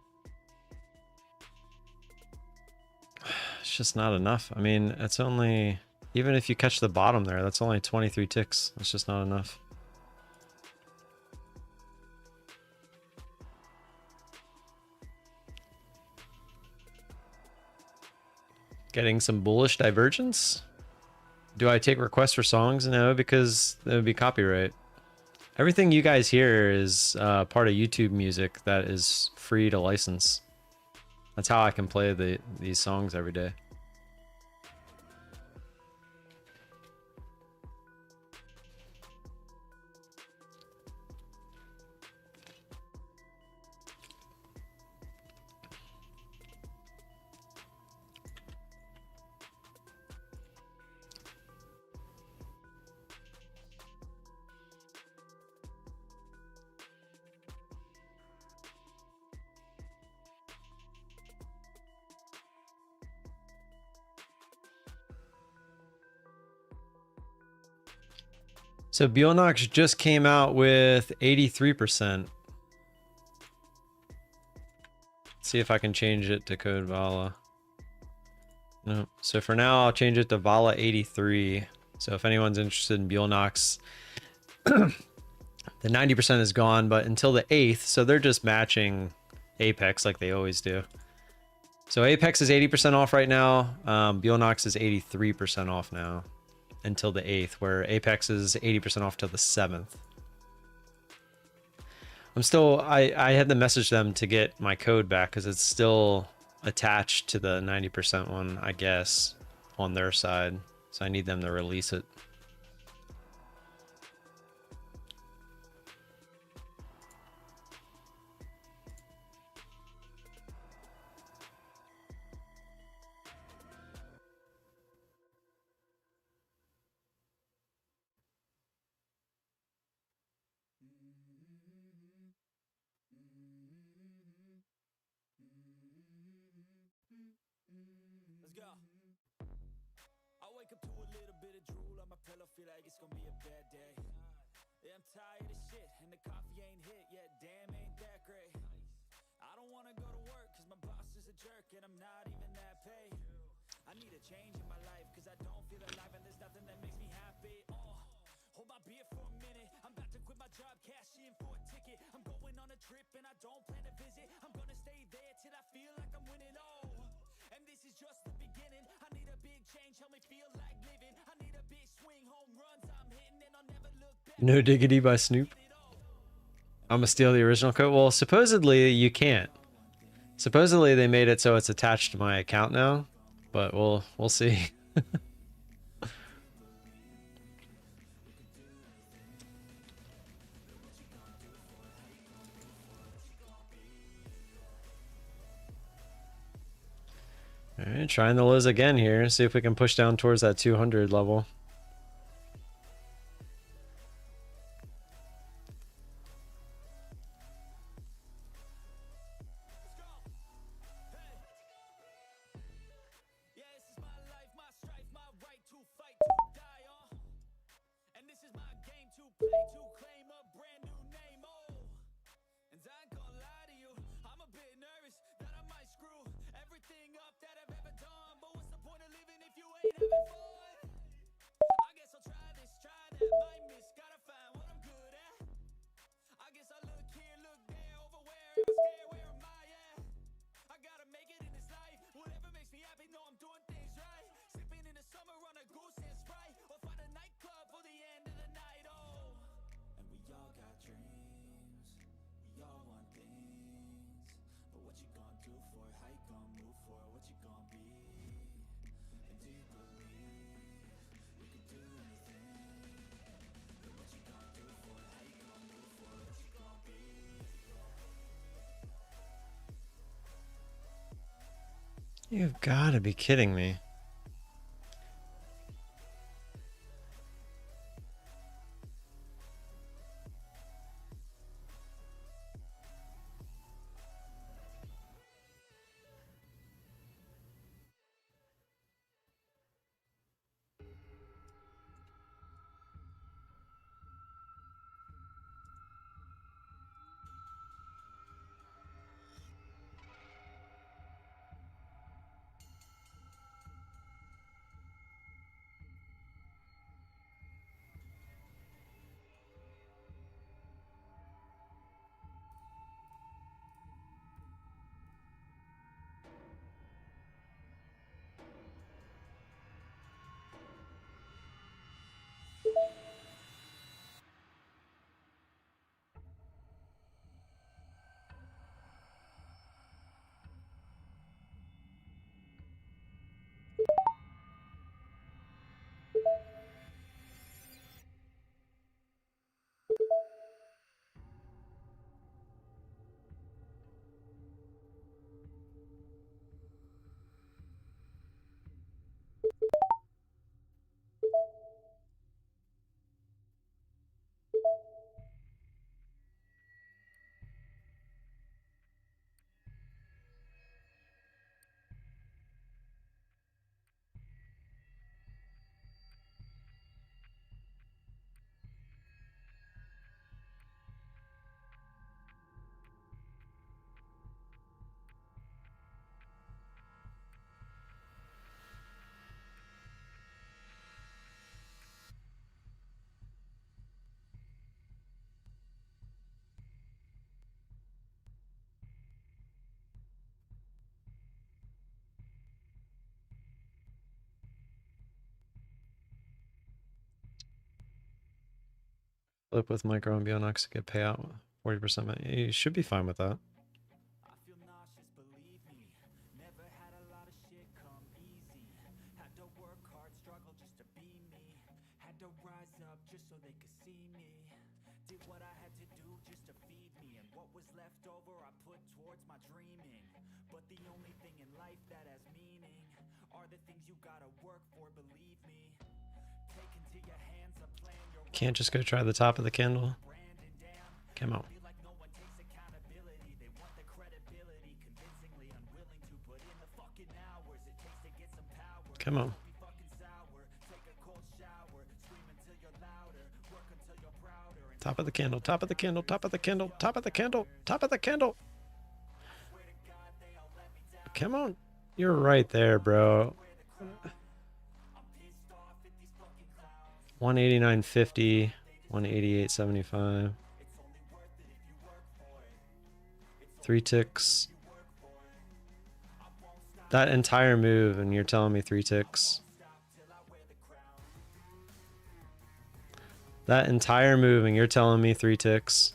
It's just not enough. I mean, it's only, even if you catch the bottom there, that's only 23 ticks. It's just not enough. Getting some bullish divergence. Do I take requests for songs? No, because that would be copyright. Everything you guys hear is part of YouTube music that is free to license. That's how I can play these songs every day. So Bulenox just came out with 83%. See if I can change it to code VOLA. No. So for now, I'll change it to VOLA 83. So if anyone's interested in Bulenox, the 90% is gone, but until the 8th, so they're just matching Apex like they always do. So Apex is 80% off right now. Bulenox is 83% off now until the 8th, where Apex is 80% off till the 7th. I had to message them to get my code back because it's still attached to the 90% one, I guess, on their side. So I need them to release it. Let's go. I wake up to a little bit of drool on my pillow, feel like it's gonna be a bad day. Yeah, I'm tired of shit, and the coffee ain't hit yet, damn, ain't that great. I don't wanna go to work, cause my boss is a jerk, and I'm not even that paid. I need a change in my life, cause I don't feel alive, and there's nothing that makes me happy. Oh, hold my beer for a minute, I'm about to quit my job, cash in for a ticket. on a trip and I don't plan to visit. I'm gonna stay there till I feel like I'm winning. Oh, and this is just the beginning. I need a big change, help me feel like living. I need a big swing, home runs I'm hitting, and I'll never look back. No Diggity by Snoop. I'm gonna steal the original code. Well, supposedly you can't. Supposedly they made it so it's attached to my account now, but we'll see. All right, trying the lows again here. See if we can push down towards that 200 level. You've got to be kidding me. Flip with micro and Bulenox to get payout 40%. You should be fine with that. I feel nauseous, believe me. Never had a lot of shit come easy. Had to work hard, struggle just to be me. Had to rise up just so they could see me. Did what I had to do just to feed me. And what was left over I put towards my dreaming. But the only thing in life that has meaning are the things you gotta work for, believe me. Take into your hands a plan. Can't just go try the top of the candle. Come on. Come on. Top of the candle, top of the candle, top of the candle, top of the candle, top of the candle. Come on. You're right there, bro. 189.50, 188.75. 3 ticks. That entire move, and you're telling me 3 ticks. That entire move, and you're telling me 3 ticks.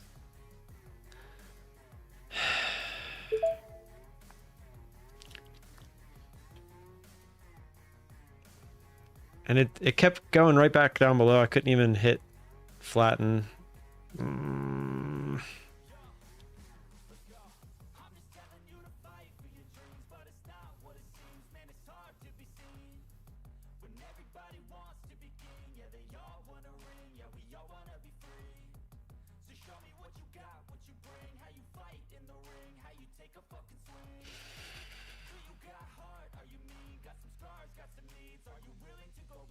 And it kept going right back down below. I couldn't even hit flatten.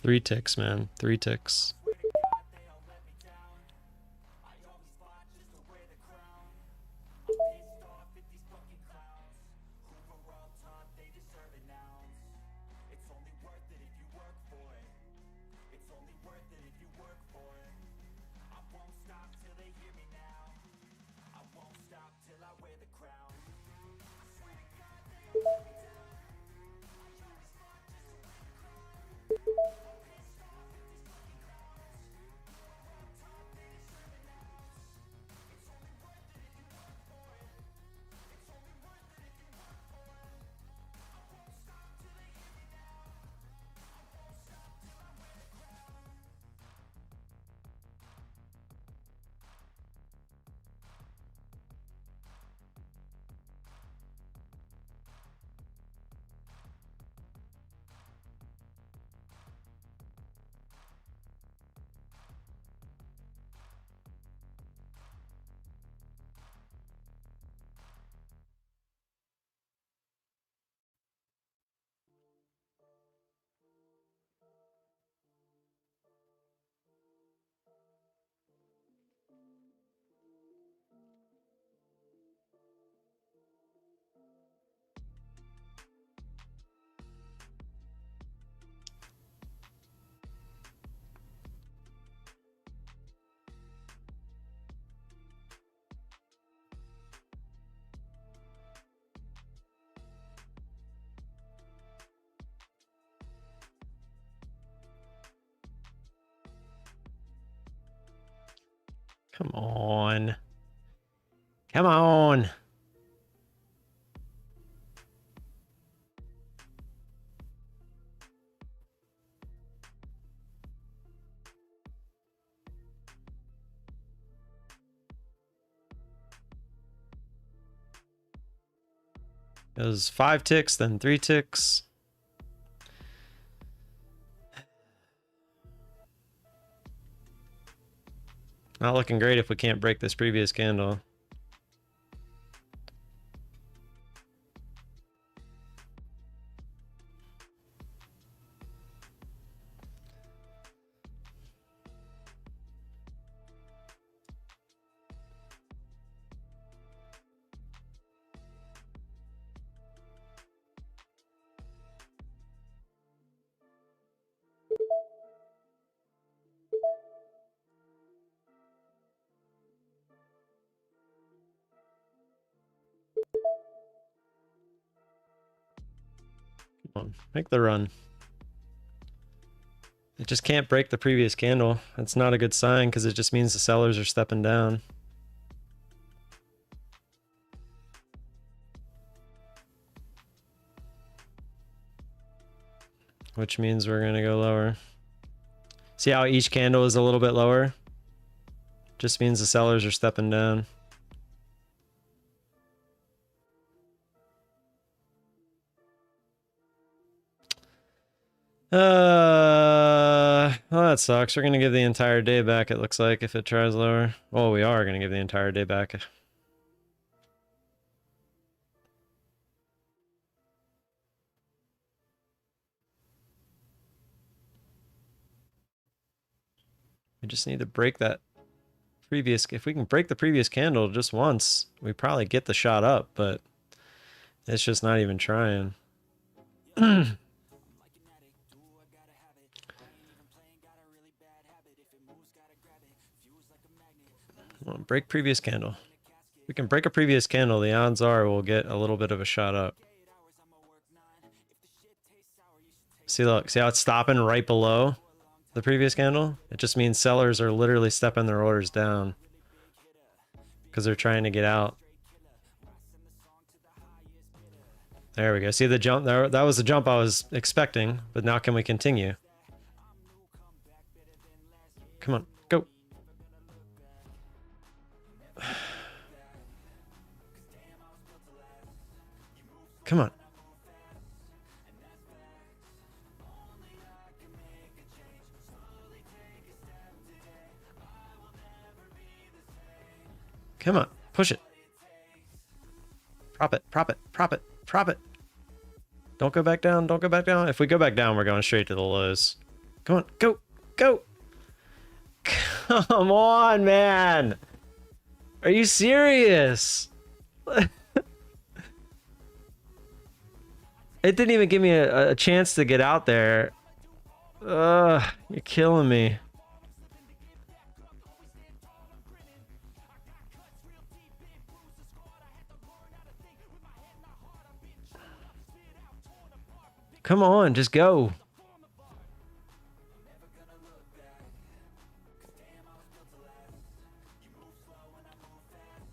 Three ticks, man. 3 ticks. Come on. Come on. It was 5 ticks, then 3 ticks. Not looking great if we can't break this previous candle. Come on, make the run. It just can't break the previous candle. That's not a good sign because it just means the sellers are stepping down. Which means we're going to go lower. See how each candle is a little bit lower? Just means the sellers are stepping down. Well, that sucks. We're gonna give the entire day back, it looks like, if it tries lower. Well, we are gonna give the entire day back. We just need to break that previous... If we can break the previous candle just once, we probably get the shot up, but it's just not even trying. Come on, break previous candle. we can break a previous candle, the odds are we'll get a little bit of a shot up. See, look, see how it's stopping right below the previous candle? It just means sellers are literally stepping their orders down because they're trying to get out. There we go. See the jump there? That was the jump I was expecting, but now can we continue? Come on, go. Come on. Come on, push it. Prop it, prop it, prop it, prop it. Don't go back down, don't go back down. If we go back down, we're going straight to the lows. Come on, go, go. Come on, man. Are you serious? It didn't even give me a chance to get out there. Ugh, you're killing me. Come on, just go.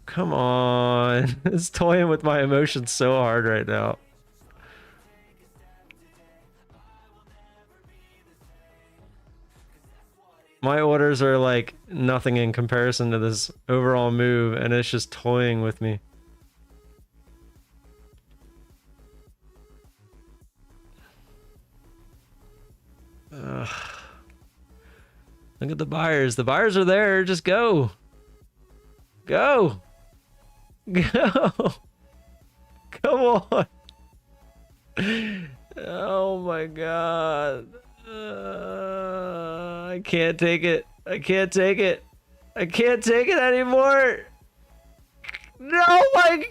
Come on. It's toying with my emotions so hard right now. My orders are like nothing in comparison to this overall move, and it's just toying with me. Ugh. Look at the buyers. The buyers are there. Just go. Go. Go. Come on. Oh my god. I can't take it. I can't take it. I can't take it anymore. No, my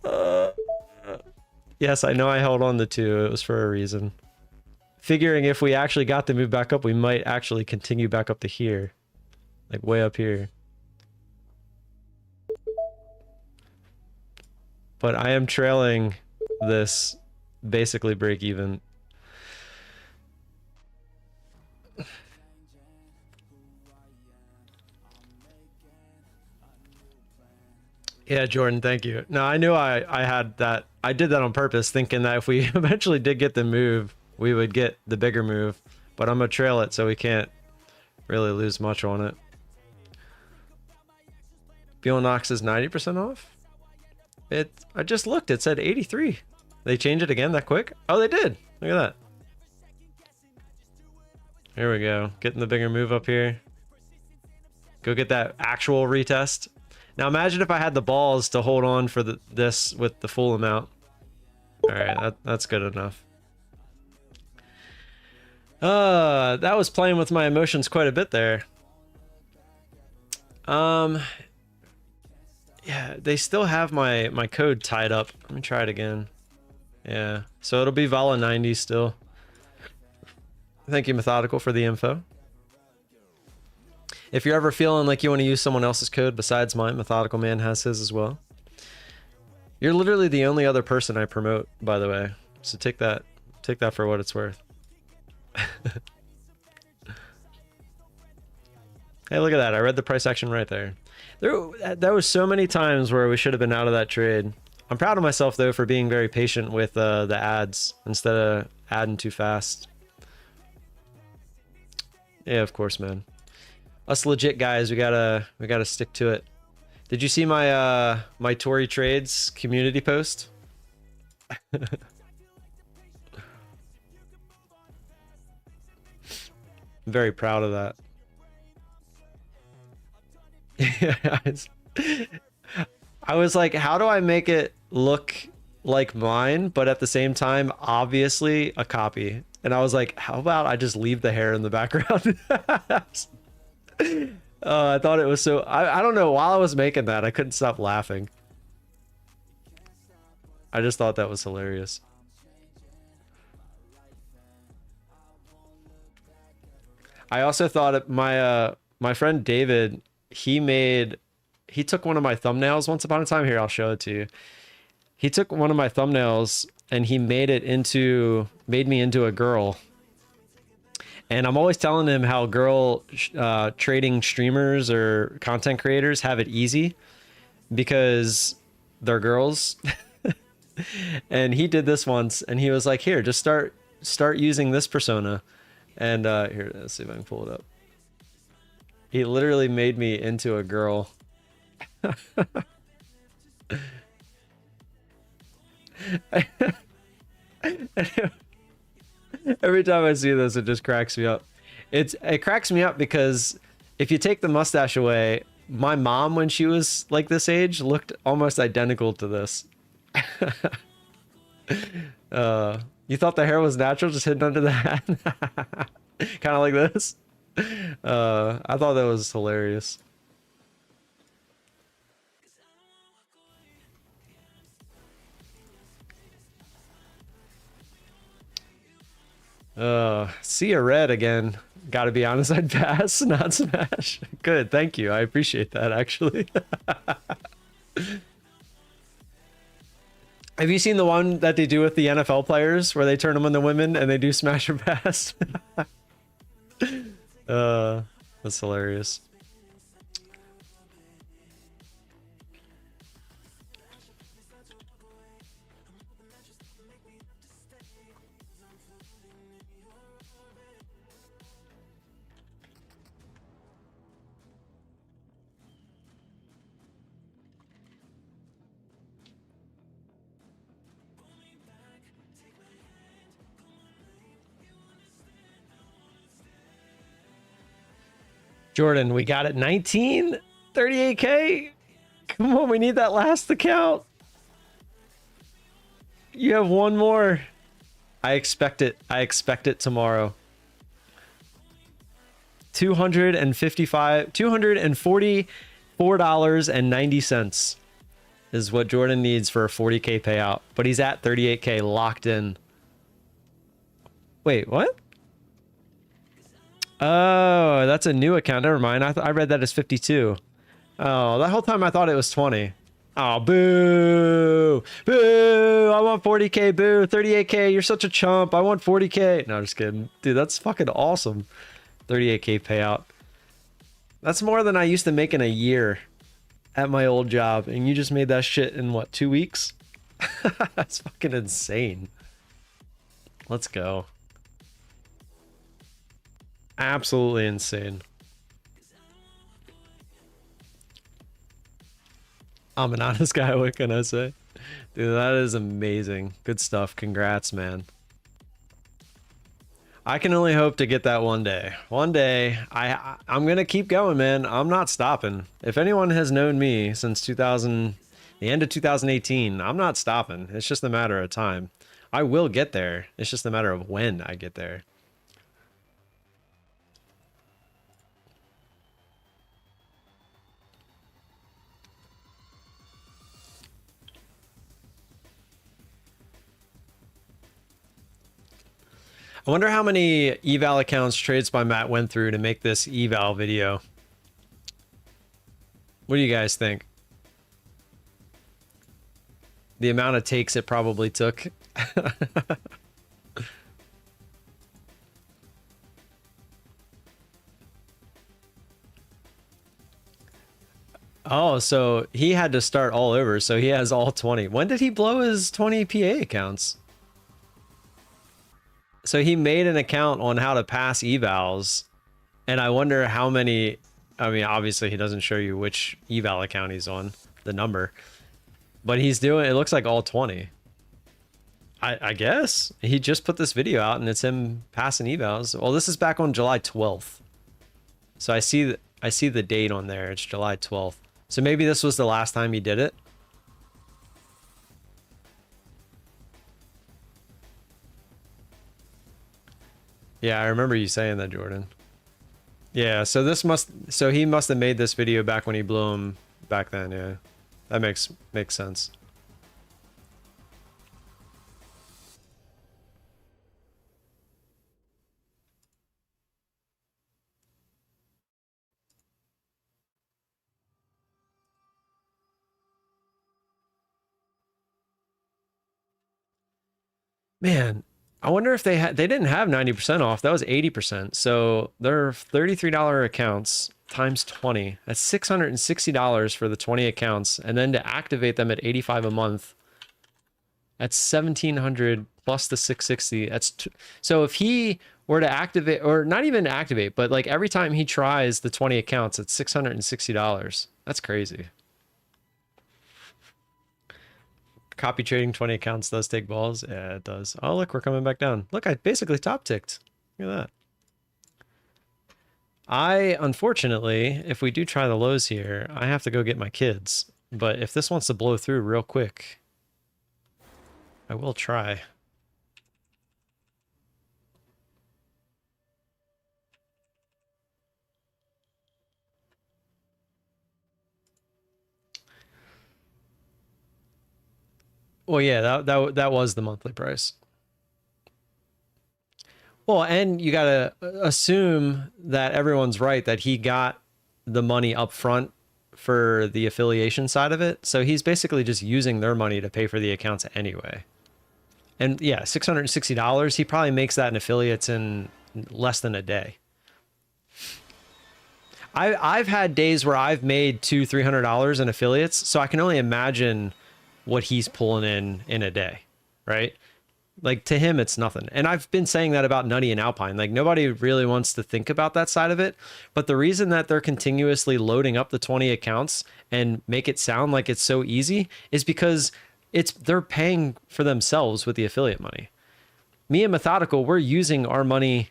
god. Yes, I know I held on to 2. It was for a reason. Figuring if we actually got to move back up, we might actually continue back up to here. Like way up here. But I am trailing this basically break even. Yeah, Jordan, thank you. No, I knew I had that. I did that on purpose, thinking that if we eventually did get the move, we would get the bigger move. But I'm gonna trail it so we can't really lose much on it. Bulenox is 90% off? I just looked, it said 83. They changed it again that quick? Oh, they did. Look at that. Here we go. Getting the bigger move up here. Go get that actual retest. Now imagine if I had the balls to hold on for this with the full amount. Alright, that's good enough. That was playing with my emotions quite a bit there. Yeah, they still have my code tied up. Let me try it again. Yeah, so it'll be VOLA 90 still. Thank you, Methodical, for the info. If you're ever feeling like you want to use someone else's code besides mine, Methodical Man has his as well. You're literally the only other person I promote, by the way. So take that for what it's worth. Hey, look at that. I read the price action right there. There was so many times where we should have been out of that trade. I'm proud of myself, though, for being very patient with the ads instead of adding too fast. Yeah, of course, man. Us legit guys, we gotta stick to it. Did you see my my Tory Trades community post? I'm very proud of that. I was like, how do I make it look like mine, but at the same time, obviously a copy? And I was like, how about I just leave the hair in the background? I thought it was so... I don't know, while I was making that, I couldn't stop laughing. I just thought that was hilarious. I also thought my my friend David, he took one of my thumbnails once upon a time. Here, I'll show it to you. He took one of my thumbnails and he made me into a girl. And I'm always telling him how trading streamers or content creators have it easy because they're girls. And he did this once and he was like, here, just start using this persona. And here, let's see if I can pull it up. He literally made me into a girl. Every time I see this, it just cracks me up. It cracks me up because if you take the mustache away, my mom, when she was like this age, looked almost identical to this. You thought the hair was natural, just hidden under the hat? Kind of like this. I thought that was hilarious. See a red again. Gotta be honest, I'd pass, not smash. Good, thank you. I appreciate that, actually. Have you seen the one that they do with the NFL players where they turn them into women and they do smash or pass? That's hilarious. Jordan, we got it. 19, 38K. Come on, we need that last account. You have one more. I expect it. I expect it tomorrow. $244.90 is what Jordan needs for a 40K payout, but he's at 38K locked in. Wait, what? Oh, that's a new account. Never mind. I read that as 52. Oh, that whole time I thought it was 20. Oh, boo. Boo. I want 40K. Boo. 38K. You're such a chump. I want 40K. No, just kidding. Dude, that's fucking awesome. 38K payout. That's more than I used to make in a year at my old job. And you just made that shit in what, 2 weeks? That's fucking insane. Let's go. Absolutely insane. I'm an honest guy, what can I say? Dude, that is amazing. Good stuff. Congrats, man. I can only hope to get that one day. One day, I'm gonna keep going, man. I'm not stopping. If anyone has known me since the end of 2018, I'm not stopping. It's just a matter of time. I will get there. It's just a matter of when I get there. I wonder how many eval accounts Trades by Matt went through to make this eval video. What do you guys think? The amount of takes it probably took. Oh, so he had to start all over. So he has all 20. When did he blow his 20 PA accounts? So he made an account on how to pass evals, and I wonder how many. I mean, obviously he doesn't show you which eval account he's on, the number, but he's doing, it looks like all 20. I guess he just put this video out and it's him passing evals. Well, this is back on July 12th. So I see the date on there. It's July 12th. So maybe this was the last time he did it. Yeah, I remember you saying that, Jordan. Yeah, so he must have made this video back when he blew him back then, yeah. That makes sense. Man, I wonder if they didn't have 90% off. That was 80%. So they're $33 accounts times 20. That's $660 for the 20 accounts. And then to activate them at 85 a month, that's 1700 plus the 660. So if he were to activate, or not even activate, but like every time he tries the 20 accounts, it's $660. That's crazy. Copy trading 20 accounts does take balls. Yeah, it does. Oh, look, we're coming back down. Look, I basically top ticked. Look at that. Unfortunately, if we do try the lows here, I have to go get my kids. But if this wants to blow through real quick, I will try. Well, yeah, that was the monthly price. Well, and you gotta assume that everyone's right, that he got the money up front for the affiliation side of it. So he's basically just using their money to pay for the accounts anyway. And yeah, $660, he probably makes that in affiliates in less than a day. I've had days where I've made $200-300 in affiliates, so I can only imagine what he's pulling in a day, right? Like, to him, it's nothing. And I've been saying that about Nutty and Alpine. Like, nobody really wants to think about that side of it. But the reason that they're continuously loading up the 20 accounts and make it sound like it's so easy is because they're paying for themselves with the affiliate money. Me and Methodical, we're using our money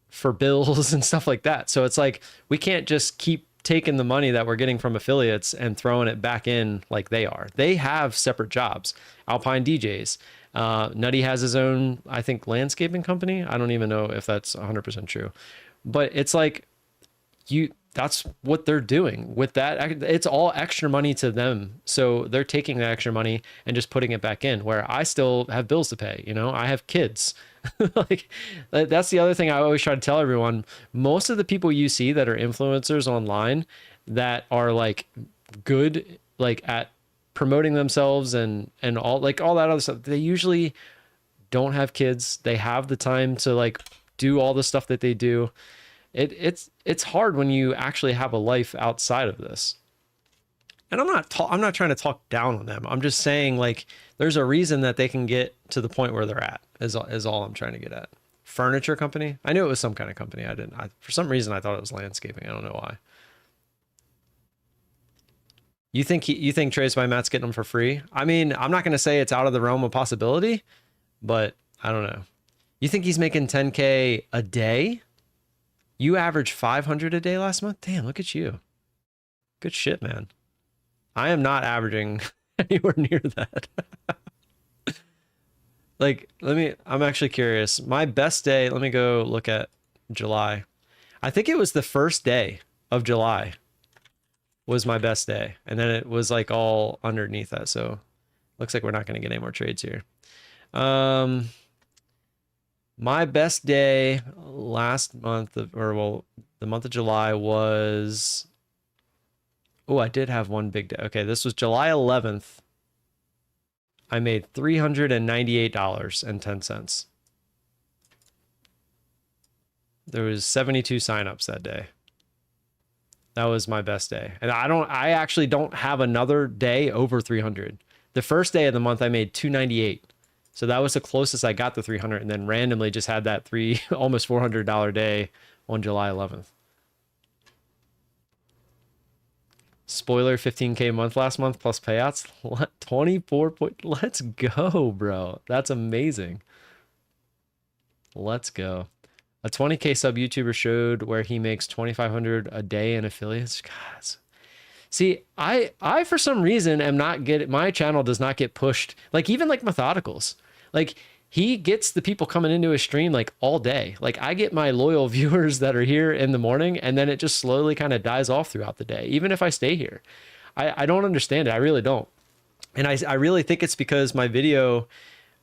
for bills and stuff like that. So it's like, we can't just keep taking the money that we're getting from affiliates and throwing it back in like they are. They have separate jobs. Alpine DJs. Nutty has his own, I think, landscaping company. I don't even know if that's 100% true. But it's like, that's what they're doing with that. It's all extra money to them. So they're taking that extra money and just putting it back in, where I still have bills to pay. You know, I have kids. Like, that's the other thing I always try to tell everyone. Most of the people you see that are influencers online that are like good, like at promoting themselves and all, like all that other stuff, they usually don't have kids. They have the time to like do all the stuff that they do. It's hard when you actually have a life outside of this. And I'm not trying to talk down on them. I'm just saying, like, there's a reason that they can get to the point where they're at, is all I'm trying to get at. Furniture company? I knew it was some kind of company. For some reason I thought it was landscaping. I don't know why. You think Trades by Matt's getting them for free? I mean, I'm not going to say it's out of the realm of possibility, but I don't know. You think he's making 10K a day? You averaged 500 a day last month? Damn, look at you. Good shit, man. I am not averaging anywhere near that. Like, I'm actually curious. My best day, let me go look at July. I think it was the first day of July was my best day. And then it was like all underneath that. So looks like we're not going to get any more trades here. My best day last month, the month of July was, oh, I did have one big day. Okay, this was July 11th. I made $398.10. There was 72 signups that day. That was my best day. And I actually don't have another day over 300. The first day of the month I made 298. So that was the closest I got to 300, and then randomly just had that almost $400 day on July 11th. Spoiler, 15K a month last month plus payouts. 24 point. Let's go, bro. That's amazing. Let's go. A 20K sub YouTuber showed where he makes 2,500 a day in affiliates. God. See, I for some reason am not my channel does not get pushed. Like, even like Methodicals. Like, he gets the people coming into his stream like all day. Like, I get my loyal viewers that are here in the morning, and then it just slowly kind of dies off throughout the day, even if I stay here. I don't understand it. I really don't. And I really think it's because a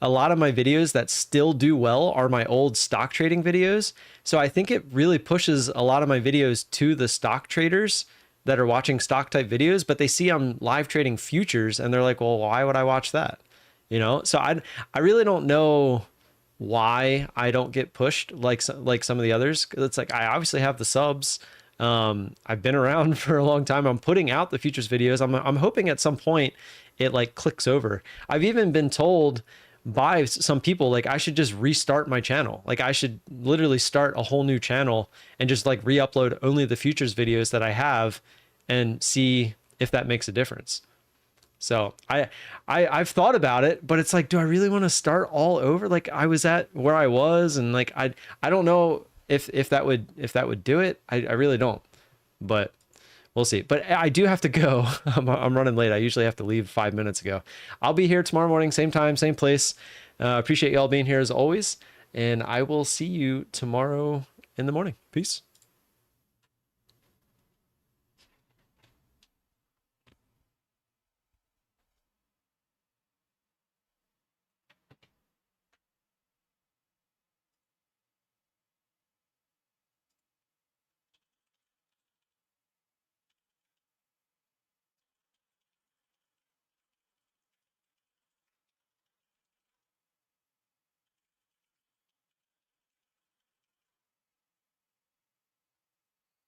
lot of my videos that still do well are my old stock trading videos. So I think it really pushes a lot of my videos to the stock traders that are watching stock type videos, but they see I'm live trading futures and they're like, well, why would I watch that? You know? So I really don't know why I don't get pushed like some of the others. It's like I obviously have the subs. I've been around for a long time. I'm putting out the futures videos. I'm hoping at some point it like clicks over. I've even been told by some people like I should just restart my channel. Like I should literally start a whole new channel and just like re-upload only the futures videos that I have and see if that makes a difference. So I've thought about it, but it's like, do I really want to start all over? Like I was at where I was, and like I don't know if that would do it. I really don't, but we'll see. But I do have to go. I'm running late. I usually have to leave 5 minutes ago. I'll be here tomorrow morning, same time, same place. Appreciate y'all being here as always, and I will see you tomorrow in the morning. Peace.